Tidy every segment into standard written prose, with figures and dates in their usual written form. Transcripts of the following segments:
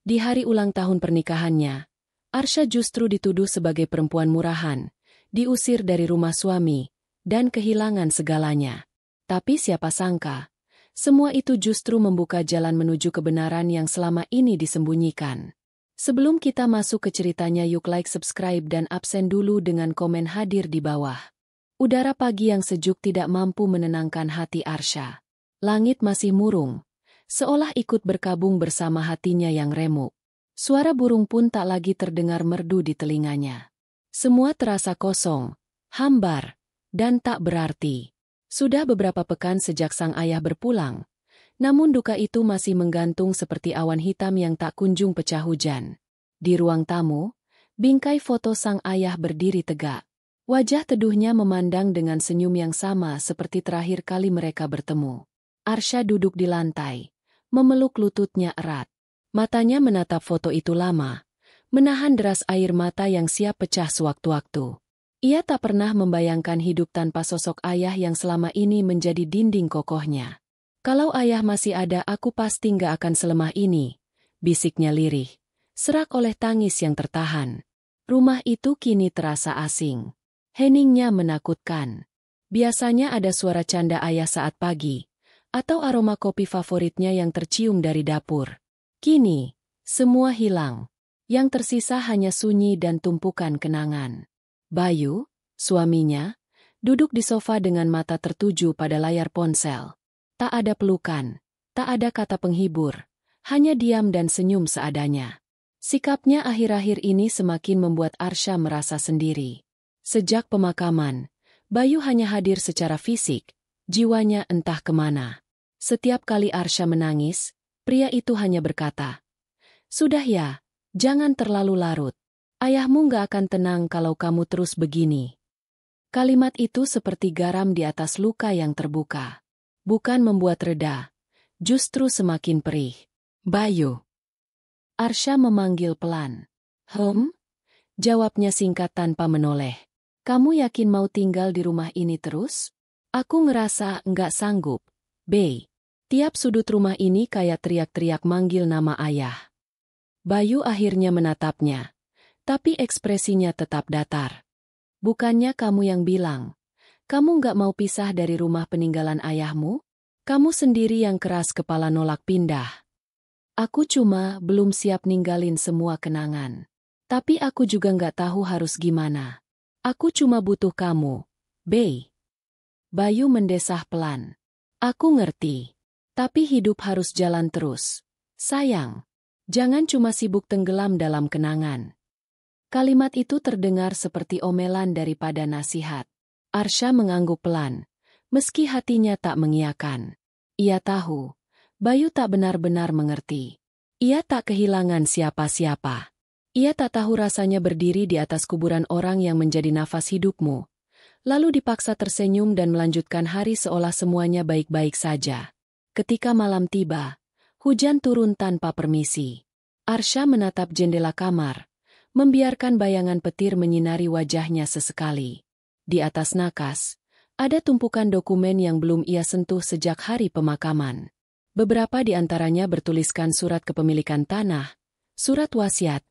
Di hari ulang tahun pernikahannya, Arsha justru dituduh sebagai perempuan murahan, diusir dari rumah suami, dan kehilangan segalanya. Tapi siapa sangka, semua itu justru membuka jalan menuju kebenaran yang selama ini disembunyikan. Sebelum kita masuk ke ceritanya, yuk like, subscribe, dan absen dulu dengan komen hadir di bawah. Udara pagi yang sejuk tidak mampu menenangkan hati Arsha. Langit masih murung, seolah ikut berkabung bersama hatinya yang remuk. Suara burung pun tak lagi terdengar merdu di telinganya. Semua terasa kosong, hambar, dan tak berarti. Sudah beberapa pekan sejak sang ayah berpulang, namun duka itu masih menggantung seperti awan hitam yang tak kunjung pecah hujan. Di ruang tamu, bingkai foto sang ayah berdiri tegak. Wajah teduhnya memandang dengan senyum yang sama seperti terakhir kali mereka bertemu. Arsha duduk di lantai, memeluk lututnya erat. Matanya menatap foto itu lama, menahan deras air mata yang siap pecah sewaktu-waktu. Ia tak pernah membayangkan hidup tanpa sosok ayah yang selama ini menjadi dinding kokohnya. Kalau ayah masih ada, aku pasti nggak akan selemah ini, bisiknya lirih, serak oleh tangis yang tertahan. Rumah itu kini terasa asing. Heningnya menakutkan. Biasanya ada suara canda ayah saat pagi, atau aroma kopi favoritnya yang tercium dari dapur. Kini, semua hilang. Yang tersisa hanya sunyi dan tumpukan kenangan. Bayu, suaminya, duduk di sofa dengan mata tertuju pada layar ponsel. Tak ada pelukan, tak ada kata penghibur, hanya diam dan senyum seadanya. Sikapnya akhir-akhir ini semakin membuat Arsha merasa sendiri. Sejak pemakaman, Bayu hanya hadir secara fisik, jiwanya entah kemana. Setiap kali Arsha menangis, pria itu hanya berkata, "Sudah ya, jangan terlalu larut. Ayahmu nggak akan tenang kalau kamu terus begini." Kalimat itu seperti garam di atas luka yang terbuka. Bukan membuat reda, justru semakin perih. "Bayu." Arsha memanggil pelan. Jawabnya singkat tanpa menoleh. "Kamu yakin mau tinggal di rumah ini terus?" "Aku ngerasa nggak sanggup, Bey. Tiap sudut rumah ini kayak teriak-teriak manggil nama ayah." Bayu akhirnya menatapnya, tapi ekspresinya tetap datar. "Bukannya kamu yang bilang, kamu nggak mau pisah dari rumah peninggalan ayahmu? Kamu sendiri yang keras kepala nolak pindah." "Aku cuma belum siap ninggalin semua kenangan. Tapi aku juga nggak tahu harus gimana. Aku cuma butuh kamu, Bey." Bayu mendesah pelan. "Aku ngerti. Tapi hidup harus jalan terus. Sayang, jangan cuma sibuk tenggelam dalam kenangan." Kalimat itu terdengar seperti omelan daripada nasihat. Arsha mengangguk pelan, meski hatinya tak mengiyakan. Ia tahu, Bayu tak benar-benar mengerti. Ia tak kehilangan siapa-siapa. Ia tak tahu rasanya berdiri di atas kuburan orang yang menjadi nafas hidupmu, lalu dipaksa tersenyum dan melanjutkan hari seolah semuanya baik-baik saja. Ketika malam tiba, hujan turun tanpa permisi. Arsha menatap jendela kamar, membiarkan bayangan petir menyinari wajahnya sesekali. Di atas nakas, ada tumpukan dokumen yang belum ia sentuh sejak hari pemakaman. Beberapa di antaranya bertuliskan surat kepemilikan tanah, surat wasiat,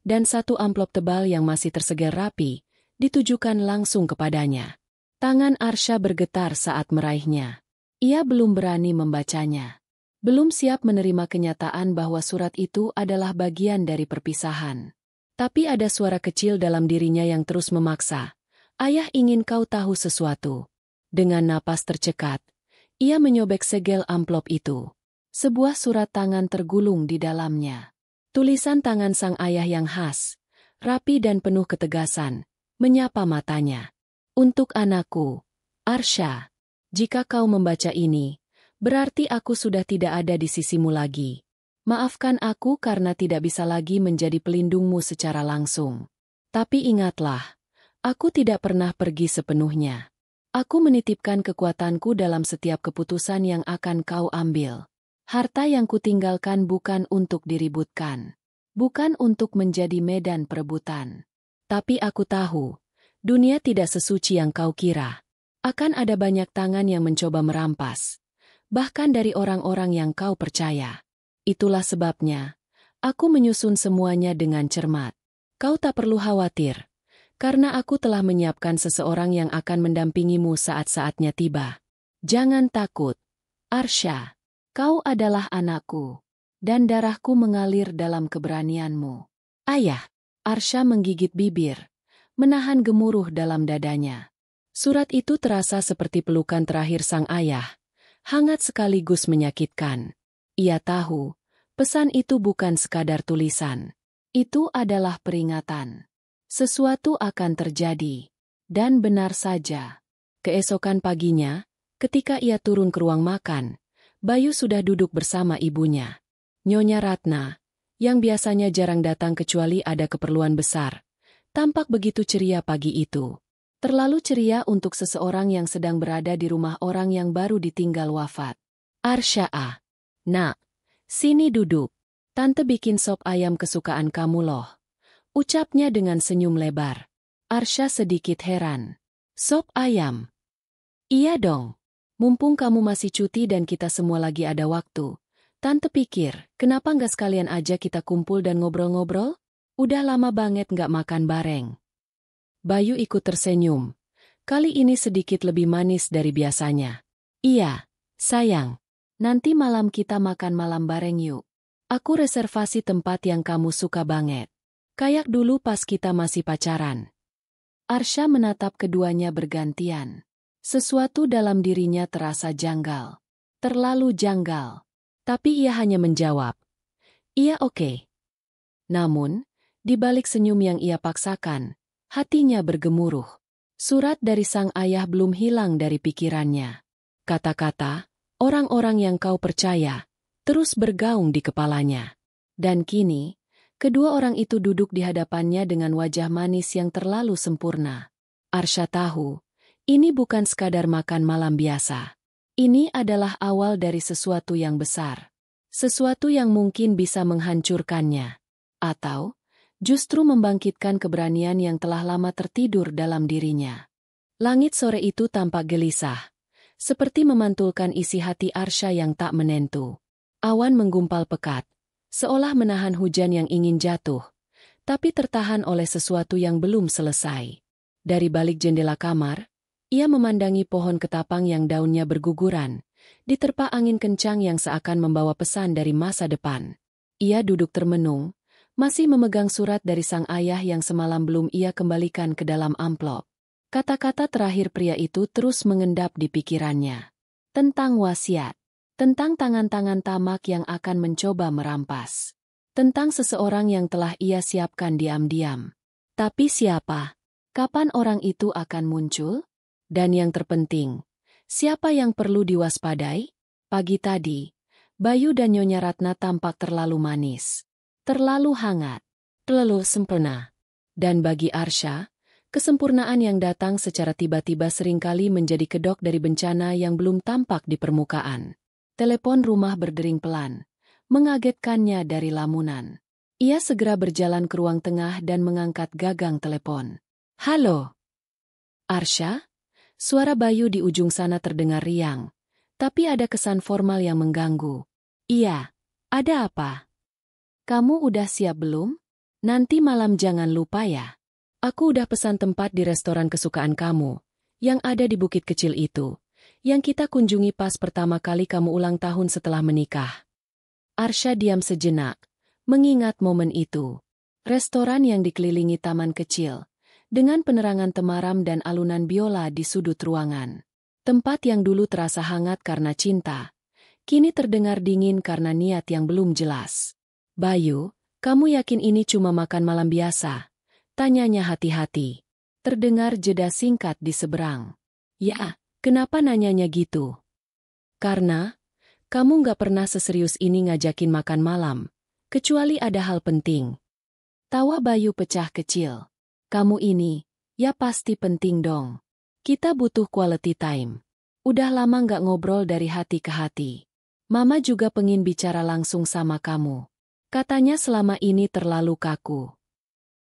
dan satu amplop tebal yang masih tersegar rapi, ditujukan langsung kepadanya. Tangan Arsha bergetar saat meraihnya. Ia belum berani membacanya. Belum siap menerima kenyataan bahwa surat itu adalah bagian dari perpisahan. Tapi ada suara kecil dalam dirinya yang terus memaksa. "Ayah ingin kau tahu sesuatu." Dengan napas tercekat, ia menyobek segel amplop itu. Sebuah surat tangan tergulung di dalamnya. Tulisan tangan sang ayah yang khas, rapi dan penuh ketegasan, menyapa matanya. "Untuk anakku, Arsha, jika kau membaca ini, berarti aku sudah tidak ada di sisimu lagi. Maafkan aku karena tidak bisa lagi menjadi pelindungmu secara langsung. Tapi ingatlah, aku tidak pernah pergi sepenuhnya. Aku menitipkan kekuatanku dalam setiap keputusan yang akan kau ambil. Harta yang kutinggalkan bukan untuk diributkan. Bukan untuk menjadi medan perebutan. Tapi aku tahu, dunia tidak sesuci yang kau kira. Akan ada banyak tangan yang mencoba merampas. Bahkan dari orang-orang yang kau percaya. Itulah sebabnya, Aku menyusun semuanya dengan cermat. Kau tak perlu khawatir, karena aku telah menyiapkan seseorang yang akan mendampingimu saat saatnya tiba. Jangan takut, Arsha. Kau adalah anakku, dan darahku mengalir dalam keberanianmu. Ayah, Arsha menggigit bibir, menahan gemuruh dalam dadanya. Surat itu terasa seperti pelukan terakhir sang ayah, hangat sekaligus menyakitkan. Ia tahu, pesan itu bukan sekadar tulisan. Itu adalah peringatan. Sesuatu akan terjadi. Dan benar saja. Keesokan paginya, ketika ia turun ke ruang makan, Bayu sudah duduk bersama ibunya. Nyonya Ratna, yang biasanya jarang datang kecuali ada keperluan besar, tampak begitu ceria pagi itu. Terlalu ceria untuk seseorang yang sedang berada di rumah orang yang baru ditinggal wafat. Arsha, nak, sini duduk. Tante bikin sop ayam kesukaan kamu loh. Ucapnya dengan senyum lebar. Arsha sedikit heran. Sop ayam? Iya dong. Mumpung kamu masih cuti dan kita semua lagi ada waktu. Tante pikir, kenapa nggak sekalian aja kita kumpul dan ngobrol-ngobrol? Udah lama banget nggak makan bareng. Bayu ikut tersenyum. Kali ini sedikit lebih manis dari biasanya. Iya, sayang. Nanti malam kita makan malam bareng yuk. Aku reservasi tempat yang kamu suka banget. Kayak dulu pas kita masih pacaran. Arsha menatap keduanya bergantian. Sesuatu dalam dirinya terasa janggal. Terlalu janggal. Tapi ia hanya menjawab. Iya oke. Namun, di balik senyum yang ia paksakan, hatinya bergemuruh. Surat dari sang ayah belum hilang dari pikirannya. Kata-kata, orang-orang yang kau percaya, terus bergaung di kepalanya. Dan kini, kedua orang itu duduk di hadapannya dengan wajah manis yang terlalu sempurna. Arsha tahu, ini bukan sekadar makan malam biasa. Ini adalah awal dari sesuatu yang besar. Sesuatu yang mungkin bisa menghancurkannya. Atau justru membangkitkan keberanian yang telah lama tertidur dalam dirinya. Langit sore itu tampak gelisah, seperti memantulkan isi hati Arsha yang tak menentu. Awan menggumpal pekat, seolah menahan hujan yang ingin jatuh, tapi tertahan oleh sesuatu yang belum selesai. Dari balik jendela kamar, ia memandangi pohon ketapang yang daunnya berguguran, diterpa angin kencang yang seakan membawa pesan dari masa depan. Ia duduk termenung, masih memegang surat dari sang ayah yang semalam belum ia kembalikan ke dalam amplop. Kata-kata terakhir pria itu terus mengendap di pikirannya. Tentang wasiat. Tentang tangan-tangan tamak yang akan mencoba merampas. Tentang seseorang yang telah ia siapkan diam-diam. Tapi siapa? Kapan orang itu akan muncul? Dan yang terpenting, siapa yang perlu diwaspadai? Pagi tadi, Bayu dan Nyonya Ratna tampak terlalu manis. Terlalu hangat, terlalu sempurna. Dan bagi Arsha, kesempurnaan yang datang secara tiba-tiba seringkali menjadi kedok dari bencana yang belum tampak di permukaan. Telepon rumah berdering pelan, mengagetkannya dari lamunan. Ia segera berjalan ke ruang tengah dan mengangkat gagang telepon. Halo? Arsha? Suara Bayu di ujung sana terdengar riang, tapi ada kesan formal yang mengganggu. Iya, ada apa? Kamu udah siap belum? Nanti malam jangan lupa ya. Aku udah pesan tempat di restoran kesukaan kamu, yang ada di bukit kecil itu, yang kita kunjungi pas pertama kali kamu ulang tahun setelah menikah. Arsha diam sejenak, mengingat momen itu. Restoran yang dikelilingi taman kecil, dengan penerangan temaram dan alunan biola di sudut ruangan. Tempat yang dulu terasa hangat karena cinta, kini terdengar dingin karena niat yang belum jelas. Bayu, kamu yakin ini cuma makan malam biasa? Tanyanya hati-hati. Terdengar jeda singkat di seberang. Ya, kenapa nanyanya gitu? Karena, kamu nggak pernah seserius ini ngajakin makan malam, kecuali ada hal penting. Tawa Bayu pecah kecil. Kamu ini, ya pasti penting dong. Kita butuh quality time. Udah lama nggak ngobrol dari hati ke hati. Mama juga pengen bicara langsung sama kamu. Katanya selama ini terlalu kaku.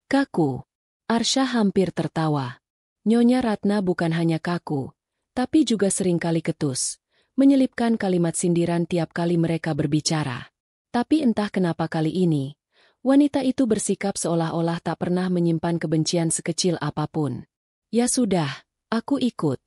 Kaku. Arsha hampir tertawa. Nyonya Ratna bukan hanya kaku, tapi juga seringkali ketus, menyelipkan kalimat sindiran tiap kali mereka berbicara. Tapi entah kenapa kali ini, Wanita itu bersikap seolah-olah tak pernah menyimpan kebencian sekecil apapun. "Ya sudah, aku ikut,"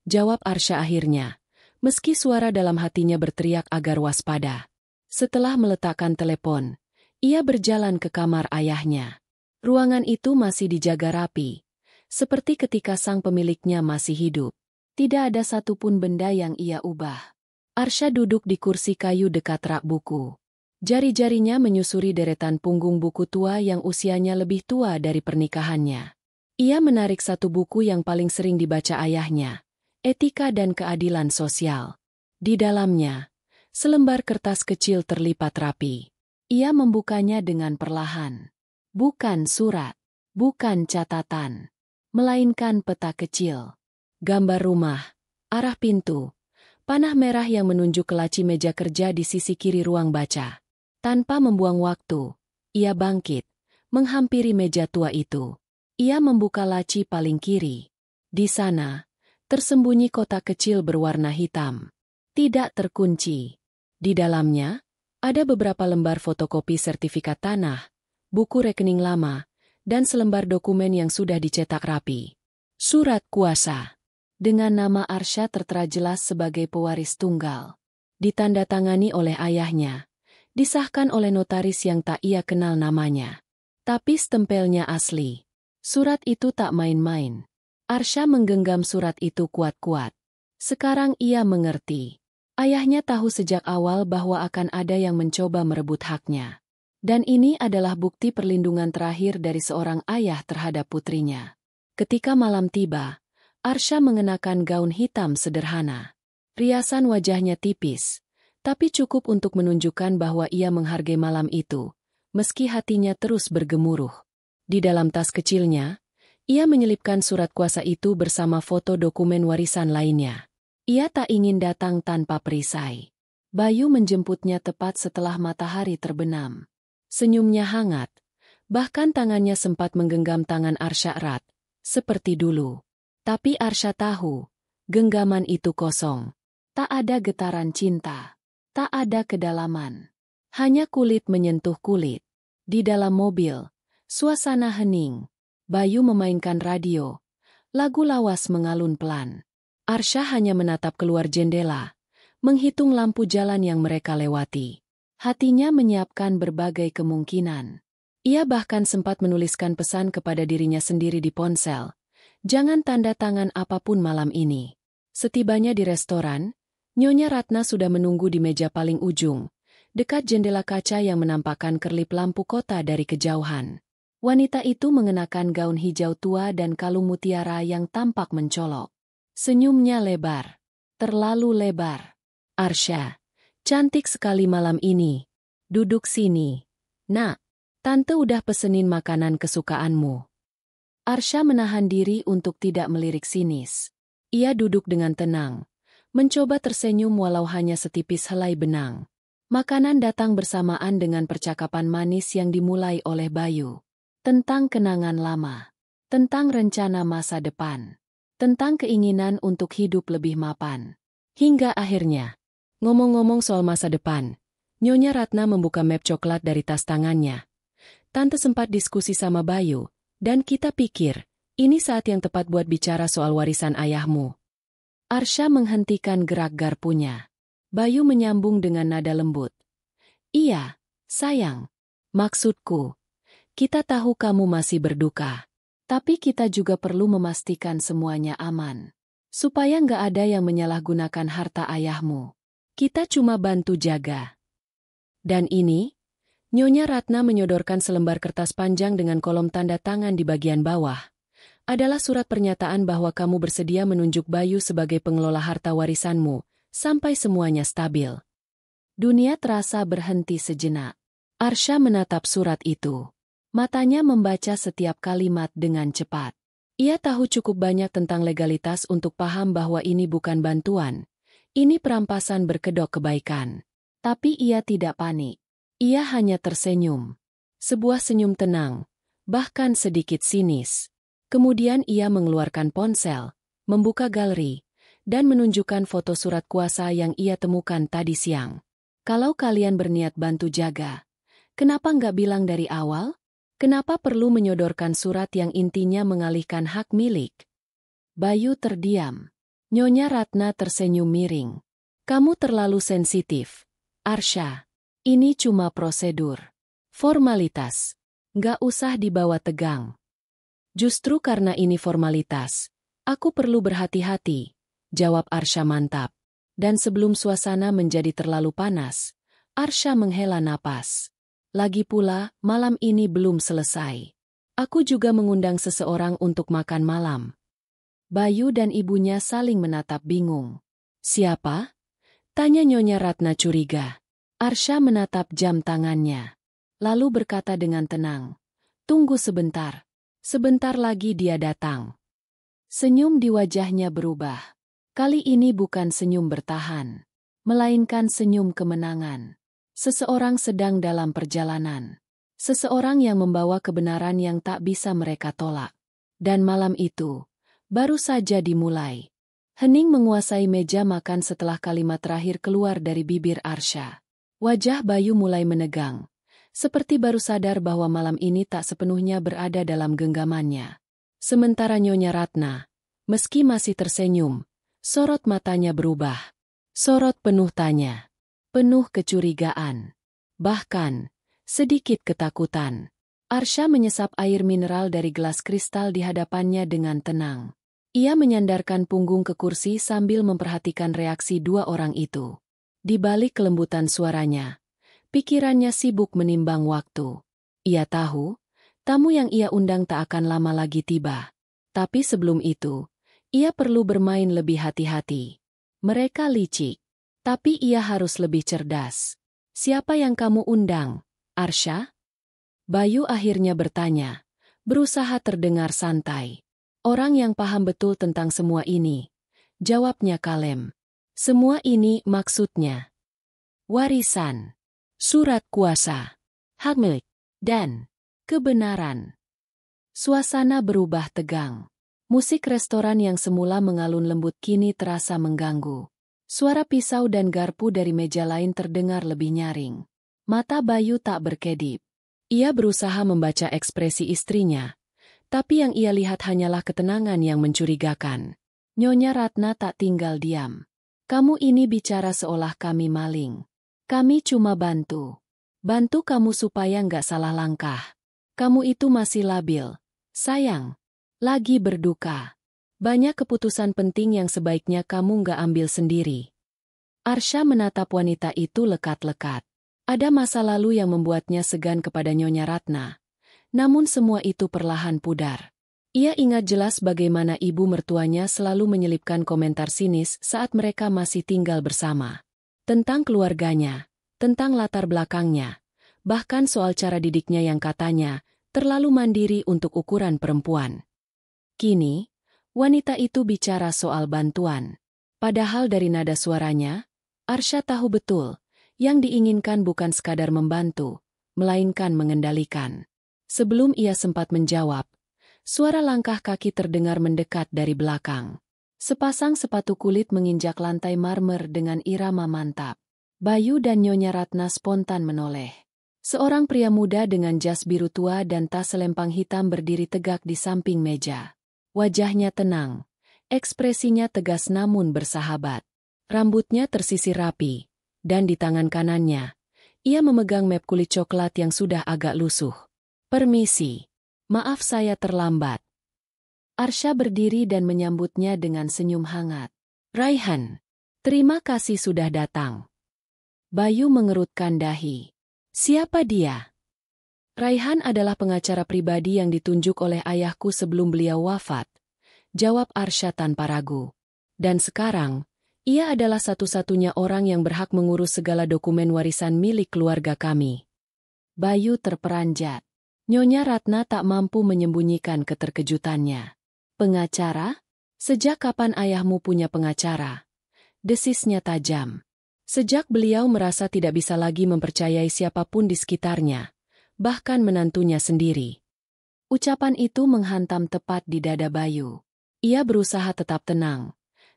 jawab Arsha akhirnya, meski suara dalam hatinya berteriak agar waspada. Setelah meletakkan telepon, ia berjalan ke kamar ayahnya. Ruangan itu masih dijaga rapi, seperti ketika sang pemiliknya masih hidup. Tidak ada satupun benda yang ia ubah. Arsha duduk di kursi kayu dekat rak buku. Jari-jarinya menyusuri deretan punggung buku tua yang usianya lebih tua dari pernikahannya. Ia menarik satu buku yang paling sering dibaca ayahnya, Etika dan Keadilan Sosial. Di dalamnya, selembar kertas kecil terlipat rapi. Ia membukanya dengan perlahan. Bukan surat, bukan catatan, melainkan peta kecil. Gambar rumah, arah pintu, panah merah yang menunjuk ke laci meja kerja di sisi kiri ruang baca. Tanpa membuang waktu, ia bangkit, menghampiri meja tua itu. Ia membuka laci paling kiri. Di sana, tersembunyi kotak kecil berwarna hitam. Tidak terkunci. Di dalamnya, ada beberapa lembar fotokopi sertifikat tanah, buku rekening lama, dan selembar dokumen yang sudah dicetak rapi. Surat kuasa. Dengan nama Arsha tertera jelas sebagai pewaris tunggal. Ditandatangani oleh ayahnya. Disahkan oleh notaris yang tak ia kenal namanya. Tapi stempelnya asli. Surat itu tak main-main. Arsha menggenggam surat itu kuat-kuat. Sekarang ia mengerti. Ayahnya tahu sejak awal bahwa akan ada yang mencoba merebut haknya. Dan ini adalah bukti perlindungan terakhir dari seorang ayah terhadap putrinya. Ketika malam tiba, Arsha mengenakan gaun hitam sederhana. Riasan wajahnya tipis, tapi cukup untuk menunjukkan bahwa ia menghargai malam itu, meski hatinya terus bergemuruh. Di dalam tas kecilnya, ia menyelipkan surat kuasa itu bersama foto dokumen warisan lainnya. Ia tak ingin datang tanpa perisai. Bayu menjemputnya tepat setelah matahari terbenam. Senyumnya hangat, bahkan tangannya sempat menggenggam tangan Arsha erat, seperti dulu. Tapi Arsha tahu, genggaman itu kosong. Tak ada getaran cinta. Tak ada kedalaman. Hanya kulit menyentuh kulit. Di dalam mobil, suasana hening. Bayu memainkan radio. Lagu lawas mengalun pelan. Arsha hanya menatap keluar jendela, menghitung lampu jalan yang mereka lewati. Hatinya menyiapkan berbagai kemungkinan. Ia bahkan sempat menuliskan pesan kepada dirinya sendiri di ponsel. Jangan tanda tangan apapun malam ini. Setibanya di restoran, Nyonya Ratna sudah menunggu di meja paling ujung, dekat jendela kaca yang menampakkan kerlip lampu kota dari kejauhan. Wanita itu mengenakan gaun hijau tua dan kalung mutiara yang tampak mencolok. Senyumnya lebar. Terlalu lebar. "Arsha, cantik sekali malam ini. Duduk sini. Nak, tante udah pesenin makanan kesukaanmu." Arsha menahan diri untuk tidak melirik sinis. Ia duduk dengan tenang, mencoba tersenyum walau hanya setipis helai benang. Makanan datang bersamaan dengan percakapan manis yang dimulai oleh Bayu. Tentang kenangan lama. Tentang rencana masa depan. Tentang keinginan untuk hidup lebih mapan. Hingga akhirnya, ngomong-ngomong soal masa depan, Nyonya Ratna membuka map coklat dari tas tangannya. "Tante sempat diskusi sama Bayu, dan kita pikir, ini saat yang tepat buat bicara soal warisan ayahmu." Arsha menghentikan gerak garpunya. Bayu menyambung dengan nada lembut. "Iya, sayang. Maksudku, kita tahu kamu masih berduka. Tapi kita juga perlu memastikan semuanya aman. Supaya nggak ada yang menyalahgunakan harta ayahmu. Kita cuma bantu jaga." Dan ini, Nyonya Ratna menyodorkan selembar kertas panjang dengan kolom tanda tangan di bagian bawah. "Adalah surat pernyataan bahwa kamu bersedia menunjuk Bayu sebagai pengelola harta warisanmu, sampai semuanya stabil." Dunia terasa berhenti sejenak. Arsha menatap surat itu. Matanya membaca setiap kalimat dengan cepat. Ia tahu cukup banyak tentang legalitas untuk paham bahwa ini bukan bantuan. Ini perampasan berkedok kebaikan. Tapi ia tidak panik. Ia hanya tersenyum. Sebuah senyum tenang, bahkan sedikit sinis. Kemudian ia mengeluarkan ponsel, membuka galeri, dan menunjukkan foto surat kuasa yang ia temukan tadi siang. "Kalau kalian berniat bantu jaga, Kenapa nggak bilang dari awal? Kenapa perlu menyodorkan surat yang intinya mengalihkan hak milik? Bayu terdiam. Nyonya Ratna tersenyum miring. Kamu terlalu sensitif, Arsya. Ini cuma prosedur. Formalitas. Nggak usah dibawa tegang. Justru karena ini formalitas, aku perlu berhati-hati, jawab Arsya mantap. Dan sebelum suasana menjadi terlalu panas, Arsya menghela napas. Lagi pula, malam ini belum selesai. Aku juga mengundang seseorang untuk makan malam. Bayu dan ibunya saling menatap bingung. Siapa? Tanya Nyonya Ratna curiga. Arsya menatap jam tangannya. Lalu berkata dengan tenang. Tunggu sebentar. Sebentar lagi dia datang. Senyum di wajahnya berubah. Kali ini bukan senyum bertahan, melainkan senyum kemenangan. Seseorang sedang dalam perjalanan. Seseorang yang membawa kebenaran yang tak bisa mereka tolak. Dan malam itu baru saja dimulai. Hening menguasai meja makan setelah kalimat terakhir keluar dari bibir Arsya. Wajah Bayu mulai menegang. Seperti baru sadar bahwa malam ini tak sepenuhnya berada dalam genggamannya. Sementara Nyonya Ratna, meski masih tersenyum, sorot matanya berubah. Sorot penuh tanya. Penuh kecurigaan. Bahkan, sedikit ketakutan. Arsya menyesap air mineral dari gelas kristal di hadapannya dengan tenang. Ia menyandarkan punggung ke kursi sambil memperhatikan reaksi dua orang itu. Di balik kelembutan suaranya, pikirannya sibuk menimbang waktu. Ia tahu, tamu yang ia undang tak akan lama lagi tiba. Tapi sebelum itu, ia perlu bermain lebih hati-hati. Mereka licik. Tapi ia harus lebih cerdas. Siapa yang kamu undang, Arsya? Bayu akhirnya bertanya, berusaha terdengar santai. Orang yang paham betul tentang semua ini. Jawabnya kalem. Semua ini maksudnya warisan, surat kuasa, hak milik, dan kebenaran. Suasana berubah tegang. Musik restoran yang semula mengalun lembut kini terasa mengganggu. Suara pisau dan garpu dari meja lain terdengar lebih nyaring. Mata Bayu tak berkedip. Ia berusaha membaca ekspresi istrinya, tapi yang ia lihat hanyalah ketenangan yang mencurigakan. Nyonya Ratna tak tinggal diam. Kamu ini bicara seolah kami maling. Kami cuma bantu. Bantu kamu supaya nggak salah langkah. Kamu itu masih labil. Sayang. Lagi berduka. Banyak keputusan penting yang sebaiknya kamu nggak ambil sendiri. Arsya menatap wanita itu lekat-lekat. Ada masa lalu yang membuatnya segan kepada Nyonya Ratna. Namun semua itu perlahan pudar. Ia ingat jelas bagaimana ibu mertuanya selalu menyelipkan komentar sinis saat mereka masih tinggal bersama. Tentang keluarganya, tentang latar belakangnya, bahkan soal cara didiknya yang katanya terlalu mandiri untuk ukuran perempuan. Kini, wanita itu bicara soal bantuan. Padahal dari nada suaranya, Arsya tahu betul, yang diinginkan bukan sekadar membantu, melainkan mengendalikan. Sebelum ia sempat menjawab, suara langkah kaki terdengar mendekat dari belakang. Sepasang sepatu kulit menginjak lantai marmer dengan irama mantap. Bayu dan Nyonya Ratna spontan menoleh. Seorang pria muda dengan jas biru tua dan tas selempang hitam berdiri tegak di samping meja. Wajahnya tenang, ekspresinya tegas namun bersahabat. Rambutnya tersisir rapi, dan di tangan kanannya, ia memegang map kulit coklat yang sudah agak lusuh. Permisi, maaf saya terlambat. Arsya berdiri dan menyambutnya dengan senyum hangat. Raihan, terima kasih sudah datang. Bayu mengerutkan dahi. Siapa dia? Raihan adalah pengacara pribadi yang ditunjuk oleh ayahku sebelum beliau wafat, jawab Arsya tanpa ragu. Dan sekarang, ia adalah satu-satunya orang yang berhak mengurus segala dokumen warisan milik keluarga kami. Bayu terperanjat. Nyonya Ratna tak mampu menyembunyikan keterkejutannya. Pengacara? Sejak kapan ayahmu punya pengacara? Desisnya tajam. Sejak beliau merasa tidak bisa lagi mempercayai siapapun di sekitarnya. Bahkan menantunya sendiri. Ucapan itu menghantam tepat di dada Bayu. Ia berusaha tetap tenang,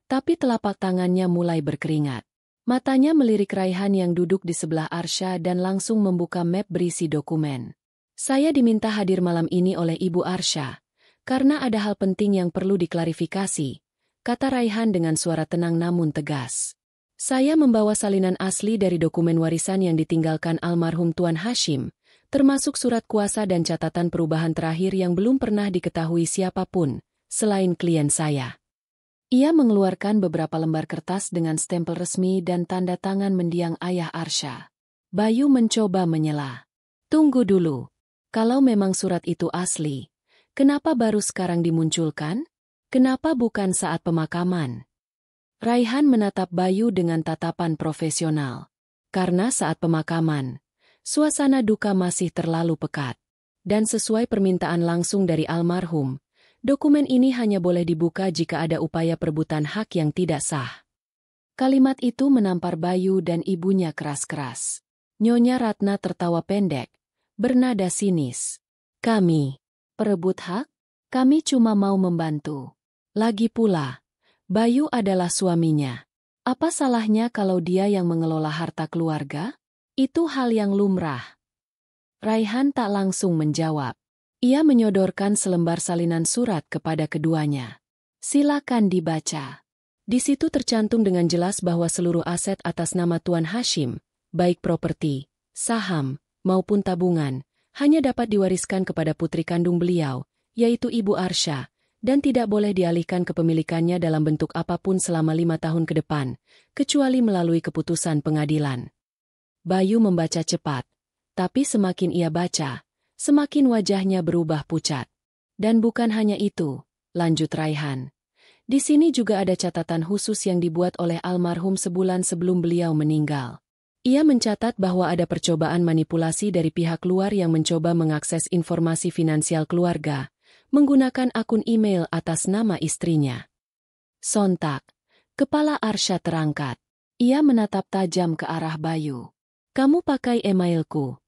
tapi telapak tangannya mulai berkeringat. Matanya melirik Raihan yang duduk di sebelah Arsha dan langsung membuka map berisi dokumen. Saya diminta hadir malam ini oleh Ibu Arsha, karena ada hal penting yang perlu diklarifikasi, kata Raihan dengan suara tenang namun tegas. Saya membawa salinan asli dari dokumen warisan yang ditinggalkan almarhum Tuan Hashim, termasuk surat kuasa dan catatan perubahan terakhir yang belum pernah diketahui siapapun, selain klien saya. Ia mengeluarkan beberapa lembar kertas dengan stempel resmi dan tanda tangan mendiang ayah Arsha. Bayu mencoba menyela. Tunggu dulu. Kalau memang surat itu asli, kenapa baru sekarang dimunculkan? Kenapa bukan saat pemakaman? Raihan menatap Bayu dengan tatapan profesional. Karena saat pemakaman, suasana duka masih terlalu pekat. Dan sesuai permintaan langsung dari almarhum, dokumen ini hanya boleh dibuka jika ada upaya perebutan hak yang tidak sah. Kalimat itu menampar Bayu dan ibunya keras-keras. Nyonya Ratna tertawa pendek, bernada sinis. Kami, perebut hak? Kami cuma mau membantu. Lagi pula, Bayu adalah suaminya. Apa salahnya kalau dia yang mengelola harta keluarga? Itu hal yang lumrah. Raihan tak langsung menjawab. Ia menyodorkan selembar salinan surat kepada keduanya. Silakan dibaca. Di situ tercantum dengan jelas bahwa seluruh aset atas nama Tuan Hashim, baik properti, saham, maupun tabungan, hanya dapat diwariskan kepada putri kandung beliau, yaitu Ibu Arsha, dan tidak boleh dialihkan kepemilikannya dalam bentuk apapun selama 5 tahun ke depan, kecuali melalui keputusan pengadilan. Bayu membaca cepat, tapi semakin ia baca, semakin wajahnya berubah pucat. Dan bukan hanya itu, lanjut Raihan. Di sini juga ada catatan khusus yang dibuat oleh almarhum sebulan sebelum beliau meninggal. Ia mencatat bahwa ada percobaan manipulasi dari pihak luar yang mencoba mengakses informasi finansial keluarga, menggunakan akun email atas nama istrinya. Sontak, kepala Arsha terangkat. Ia menatap tajam ke arah Bayu. Kamu pakai emailku.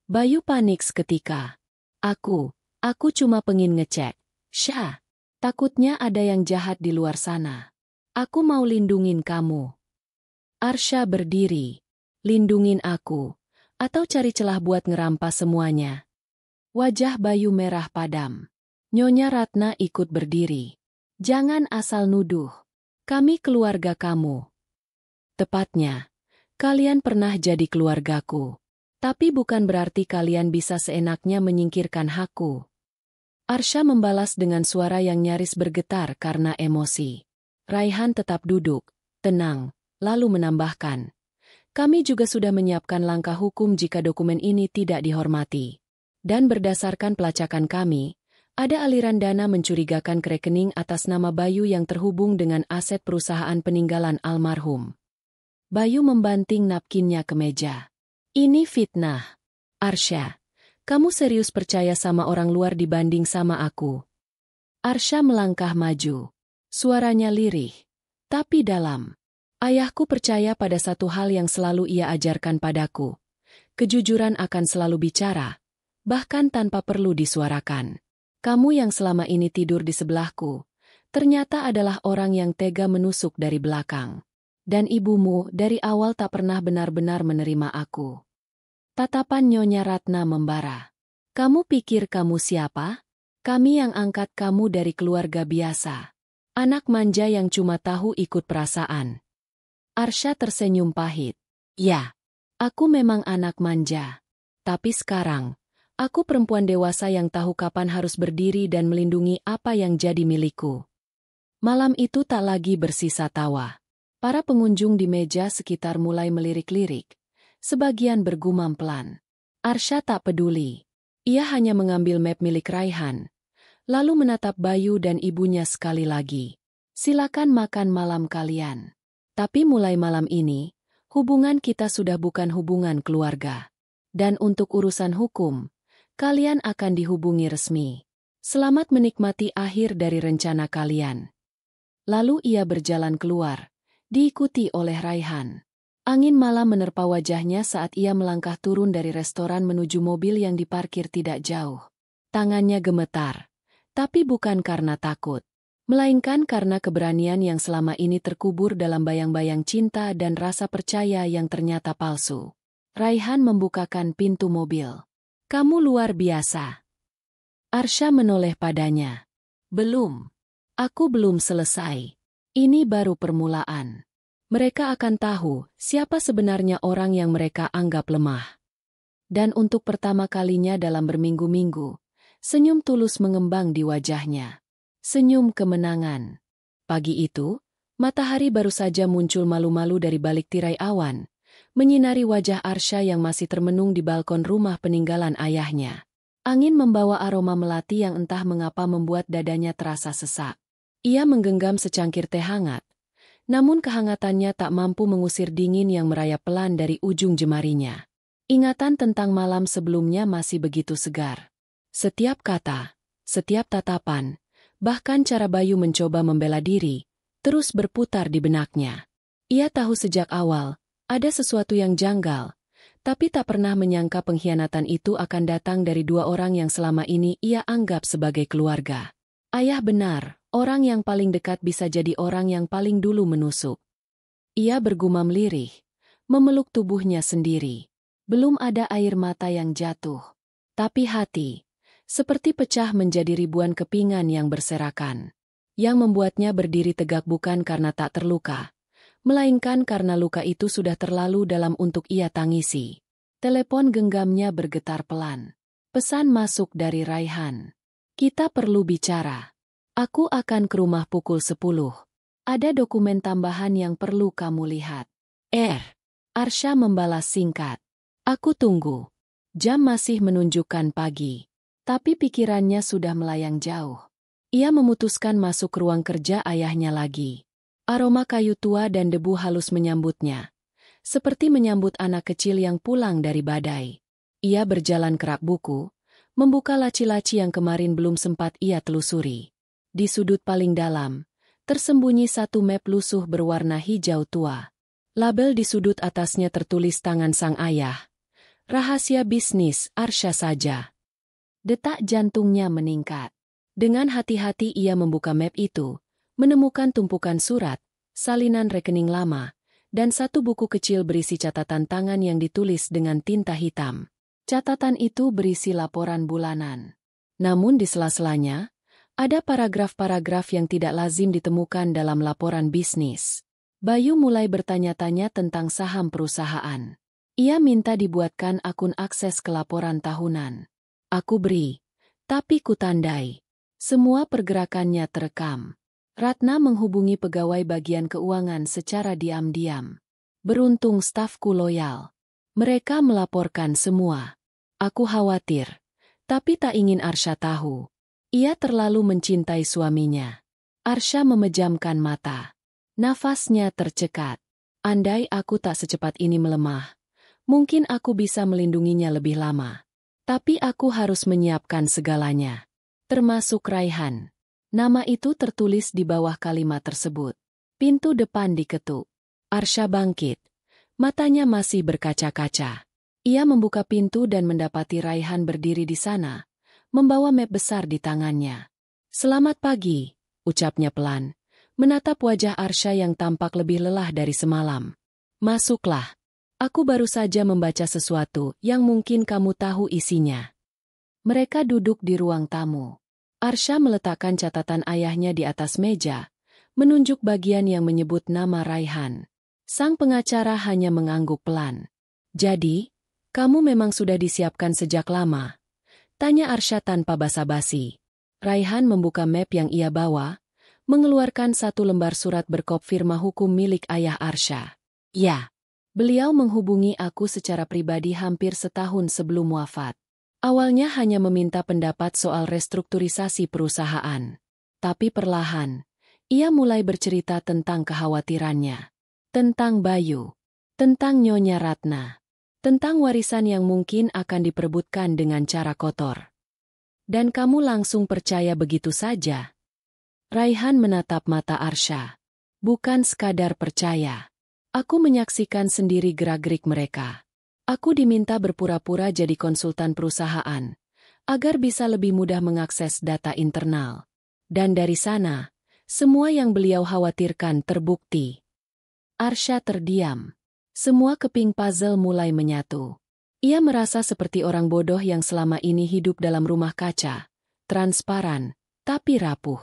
Bayu panik seketika. Aku cuma pengen ngecek. Syah, takutnya ada yang jahat di luar sana. Aku mau lindungin kamu. Arsha berdiri. Lindungin aku. Atau cari celah buat ngerampas semuanya. Wajah Bayu merah padam. Nyonya Ratna ikut berdiri. Jangan asal nuduh. Kami keluarga kamu. Tepatnya, kalian pernah jadi keluargaku. Tapi bukan berarti kalian bisa seenaknya menyingkirkan hakku. Arsha membalas dengan suara yang nyaris bergetar karena emosi. Raihan tetap duduk, tenang, lalu menambahkan. Kami juga sudah menyiapkan langkah hukum jika dokumen ini tidak dihormati. Dan berdasarkan pelacakan kami, ada aliran dana mencurigakan ke rekening atas nama Bayu yang terhubung dengan aset perusahaan peninggalan almarhum. Bayu membanting napkinnya ke meja. Ini fitnah. Arsha, kamu serius percaya sama orang luar dibanding sama aku? Arsha melangkah maju. Suaranya lirih, tapi dalam. Ayahku percaya pada satu hal yang selalu ia ajarkan padaku. Kejujuran akan selalu bicara, bahkan tanpa perlu disuarakan. Kamu yang selama ini tidur di sebelahku, ternyata adalah orang yang tega menusuk dari belakang. Dan ibumu dari awal tak pernah benar-benar menerima aku. Tatapan Nyonya Ratna membara. Kamu pikir kamu siapa? Kami yang angkat kamu dari keluarga biasa. Anak manja yang cuma tahu ikut perasaan. Arsha tersenyum pahit. Ya, aku memang anak manja. Tapi sekarang, aku perempuan dewasa yang tahu kapan harus berdiri dan melindungi apa yang jadi milikku. Malam itu tak lagi bersisa tawa. Para pengunjung di meja sekitar mulai melirik-lirik. Sebagian bergumam pelan. Arsha tak peduli. Ia hanya mengambil map milik Raihan. Lalu menatap Bayu dan ibunya sekali lagi. Silakan makan malam kalian. Tapi mulai malam ini, hubungan kita sudah bukan hubungan keluarga. Dan untuk urusan hukum, kalian akan dihubungi resmi. Selamat menikmati akhir dari rencana kalian. Lalu ia berjalan keluar. Diikuti oleh Raihan. Angin malam menerpa wajahnya saat ia melangkah turun dari restoran menuju mobil yang diparkir tidak jauh. Tangannya gemetar, tapi bukan karena takut, Melainkan karena keberanian yang selama ini terkubur dalam bayang-bayang cinta dan rasa percaya yang ternyata palsu. Raihan membukakan pintu mobil. "Kamu luar biasa." Arsha menoleh padanya. "Belum. Aku belum selesai. Ini baru permulaan. Mereka akan tahu siapa sebenarnya orang yang mereka anggap lemah." Dan untuk pertama kalinya dalam berminggu-minggu, senyum tulus mengembang di wajahnya. Senyum kemenangan. Pagi itu, matahari baru saja muncul malu-malu dari balik tirai awan, menyinari wajah Arsha yang masih termenung di balkon rumah peninggalan ayahnya. Angin membawa aroma melati yang entah mengapa membuat dadanya terasa sesak. Ia menggenggam secangkir teh hangat, namun kehangatannya tak mampu mengusir dingin yang merayap pelan dari ujung jemarinya. Ingatan tentang malam sebelumnya masih begitu segar. Setiap kata, setiap tatapan, bahkan cara Bayu mencoba membela diri, terus berputar di benaknya. Ia tahu sejak awal, ada sesuatu yang janggal, tapi tak pernah menyangka pengkhianatan itu akan datang dari dua orang yang selama ini ia anggap sebagai keluarga. Ayah benar, orang yang paling dekat bisa jadi orang yang paling dulu menusuk. Ia bergumam lirih, memeluk tubuhnya sendiri. Belum ada air mata yang jatuh, tapi hati seperti pecah menjadi ribuan kepingan yang berserakan. Yang membuatnya berdiri tegak bukan karena tak terluka, melainkan karena luka itu sudah terlalu dalam untuk ia tangisi. Telepon genggamnya bergetar pelan. Pesan masuk dari Raihan. "Kita perlu bicara. Aku akan ke rumah pukul 10. Ada dokumen tambahan yang perlu kamu lihat." Arsha membalas singkat. "Aku tunggu." Jam masih menunjukkan pagi. Tapi pikirannya sudah melayang jauh. Ia memutuskan masuk ke ruang kerja ayahnya lagi. Aroma kayu tua dan debu halus menyambutnya, seperti menyambut anak kecil yang pulang dari badai. Ia berjalan ke rak buku, membuka laci-laci yang kemarin belum sempat ia telusuri. Di sudut paling dalam, tersembunyi satu map lusuh berwarna hijau tua. Label di sudut atasnya tertulis tangan sang ayah. "Rahasia bisnis Arsha saja." Detak jantungnya meningkat. Dengan hati-hati ia membuka map itu, menemukan tumpukan surat, salinan rekening lama, dan satu buku kecil berisi catatan tangan yang ditulis dengan tinta hitam. Catatan itu berisi laporan bulanan. Namun di sela-selanya, ada paragraf-paragraf yang tidak lazim ditemukan dalam laporan bisnis. Bayu mulai bertanya-tanya tentang saham perusahaan. Ia minta dibuatkan akun akses ke laporan tahunan. Aku beri, tapi kutandai. Semua pergerakannya terekam. Ratna menghubungi pegawai bagian keuangan secara diam-diam. Beruntung stafku loyal. Mereka melaporkan semua. Aku khawatir, tapi tak ingin Arsha tahu. Ia terlalu mencintai suaminya. Arsha memejamkan mata. Nafasnya tercekat. Andai aku tak secepat ini melemah, mungkin aku bisa melindunginya lebih lama. Tapi aku harus menyiapkan segalanya. Termasuk Raihan. Nama itu tertulis di bawah kalimat tersebut. Pintu depan diketuk. Arsha bangkit. Matanya masih berkaca-kaca. Ia membuka pintu dan mendapati Raihan berdiri di sana, membawa map besar di tangannya. "Selamat pagi," ucapnya pelan, menatap wajah Arsha yang tampak lebih lelah dari semalam. "Masuklah. Aku baru saja membaca sesuatu yang mungkin kamu tahu isinya." Mereka duduk di ruang tamu. Arsha meletakkan catatan ayahnya di atas meja, menunjuk bagian yang menyebut nama Raihan. Sang pengacara hanya mengangguk pelan. "Jadi, kamu memang sudah disiapkan sejak lama?" tanya Arsha tanpa basa-basi. Raihan membuka map yang ia bawa, mengeluarkan satu lembar surat berkop firma hukum milik ayah Arsha. "Ya. Beliau menghubungi aku secara pribadi hampir setahun sebelum wafat. Awalnya hanya meminta pendapat soal restrukturisasi perusahaan. Tapi perlahan, ia mulai bercerita tentang kekhawatirannya. Tentang Bayu. Tentang Nyonya Ratna. Tentang warisan yang mungkin akan diperebutkan dengan cara kotor. Dan kamu langsung percaya begitu saja?" Raihan menatap mata Arsha. "Bukan sekadar percaya. Aku menyaksikan sendiri gerak-gerik mereka. Aku diminta berpura-pura jadi konsultan perusahaan, agar bisa lebih mudah mengakses data internal. Dan dari sana, Semua yang beliau khawatirkan terbukti. Arsha terdiam. Semua keping puzzle mulai menyatu. Ia merasa seperti orang bodoh yang selama ini hidup dalam rumah kaca, transparan, tapi rapuh.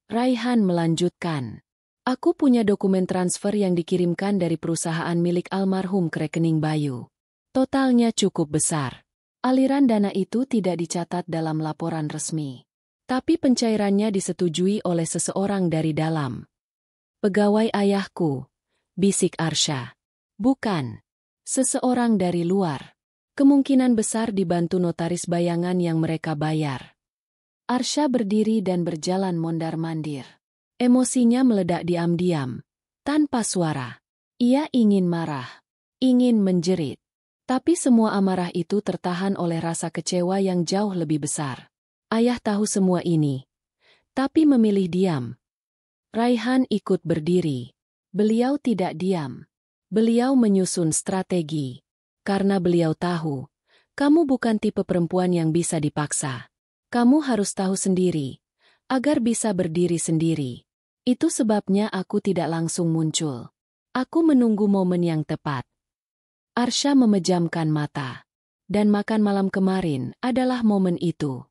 Raihan melanjutkan. Aku punya dokumen transfer yang dikirimkan dari perusahaan milik almarhum ke rekening Bayu. Totalnya cukup besar. Aliran dana itu tidak dicatat dalam laporan resmi. Tapi pencairannya disetujui oleh seseorang dari dalam. Pegawai ayahku, bisik Arsha. Bukan. Seseorang dari luar. Kemungkinan besar dibantu notaris bayangan yang mereka bayar. Arsha berdiri dan berjalan mondar-mandir. Emosinya meledak diam-diam, tanpa suara. Ia ingin marah, ingin menjerit. Tapi semua amarah itu tertahan oleh rasa kecewa yang jauh lebih besar. Ayah tahu semua ini, tapi memilih diam. Raihan ikut berdiri. Beliau tidak diam. Beliau menyusun strategi. Karena beliau tahu, kamu bukan tipe perempuan yang bisa dipaksa. Kamu harus tahu sendiri, agar bisa berdiri sendiri. Itu sebabnya aku tidak langsung muncul. Aku menunggu momen yang tepat. Arsha memejamkan mata. Dan makan malam kemarin adalah momen itu.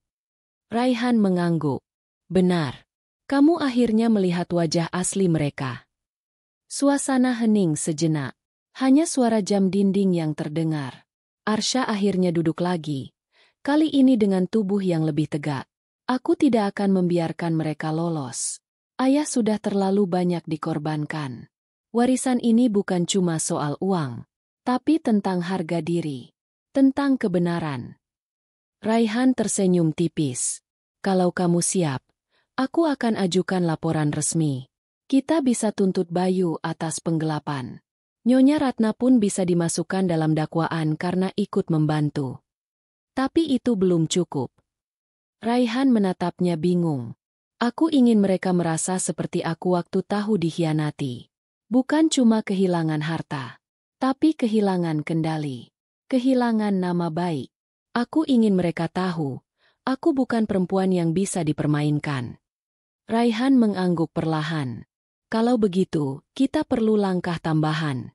Raihan mengangguk. Benar. Kamu akhirnya melihat wajah asli mereka. Suasana hening sejenak. Hanya suara jam dinding yang terdengar. Arsha akhirnya duduk lagi. Kali ini dengan tubuh yang lebih tegak. Aku tidak akan membiarkan mereka lolos. Ayah sudah terlalu banyak dikorbankan. Warisan ini bukan cuma soal uang, tapi tentang harga diri. Tentang kebenaran. Raihan tersenyum tipis. Kalau kamu siap, aku akan ajukan laporan resmi. Kita bisa tuntut Bayu atas penggelapan. Nyonya Ratna pun bisa dimasukkan dalam dakwaan karena ikut membantu. Tapi itu belum cukup. Raihan menatapnya bingung. Aku ingin mereka merasa seperti aku waktu tahu dikhianati. Bukan cuma kehilangan harta, tapi kehilangan kendali. Kehilangan nama baik. Aku ingin mereka tahu, aku bukan perempuan yang bisa dipermainkan. Raihan mengangguk perlahan. Kalau begitu, kita perlu langkah tambahan.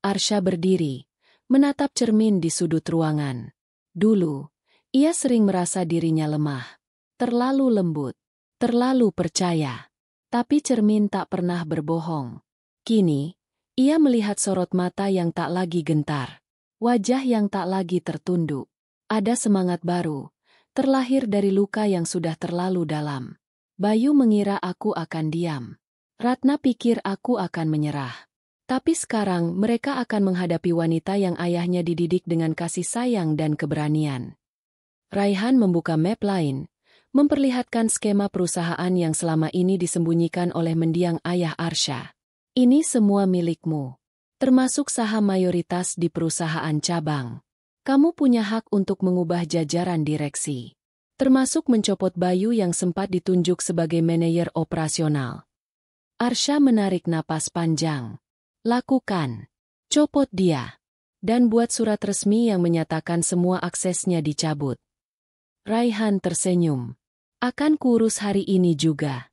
Arsha berdiri, menatap cermin di sudut ruangan. Dulu, ia sering merasa dirinya lemah. Terlalu lembut, terlalu percaya. Tapi cermin tak pernah berbohong. Kini, ia melihat sorot mata yang tak lagi gentar. Wajah yang tak lagi tertunduk. Ada semangat baru, terlahir dari luka yang sudah terlalu dalam. Bayu mengira aku akan diam. Ratna pikir aku akan menyerah. Tapi sekarang mereka akan menghadapi wanita yang ayahnya dididik dengan kasih sayang dan keberanian. Raihan membuka map lain, memperlihatkan skema perusahaan yang selama ini disembunyikan oleh mendiang ayah Arsha. Ini semua milikmu, termasuk saham mayoritas di perusahaan cabang. Kamu punya hak untuk mengubah jajaran direksi, termasuk mencopot Bayu yang sempat ditunjuk sebagai manajer operasional. Arsha menarik napas panjang. Lakukan. Copot dia. Dan buat surat resmi yang menyatakan semua aksesnya dicabut. Raihan tersenyum. Akan kurus hari ini juga.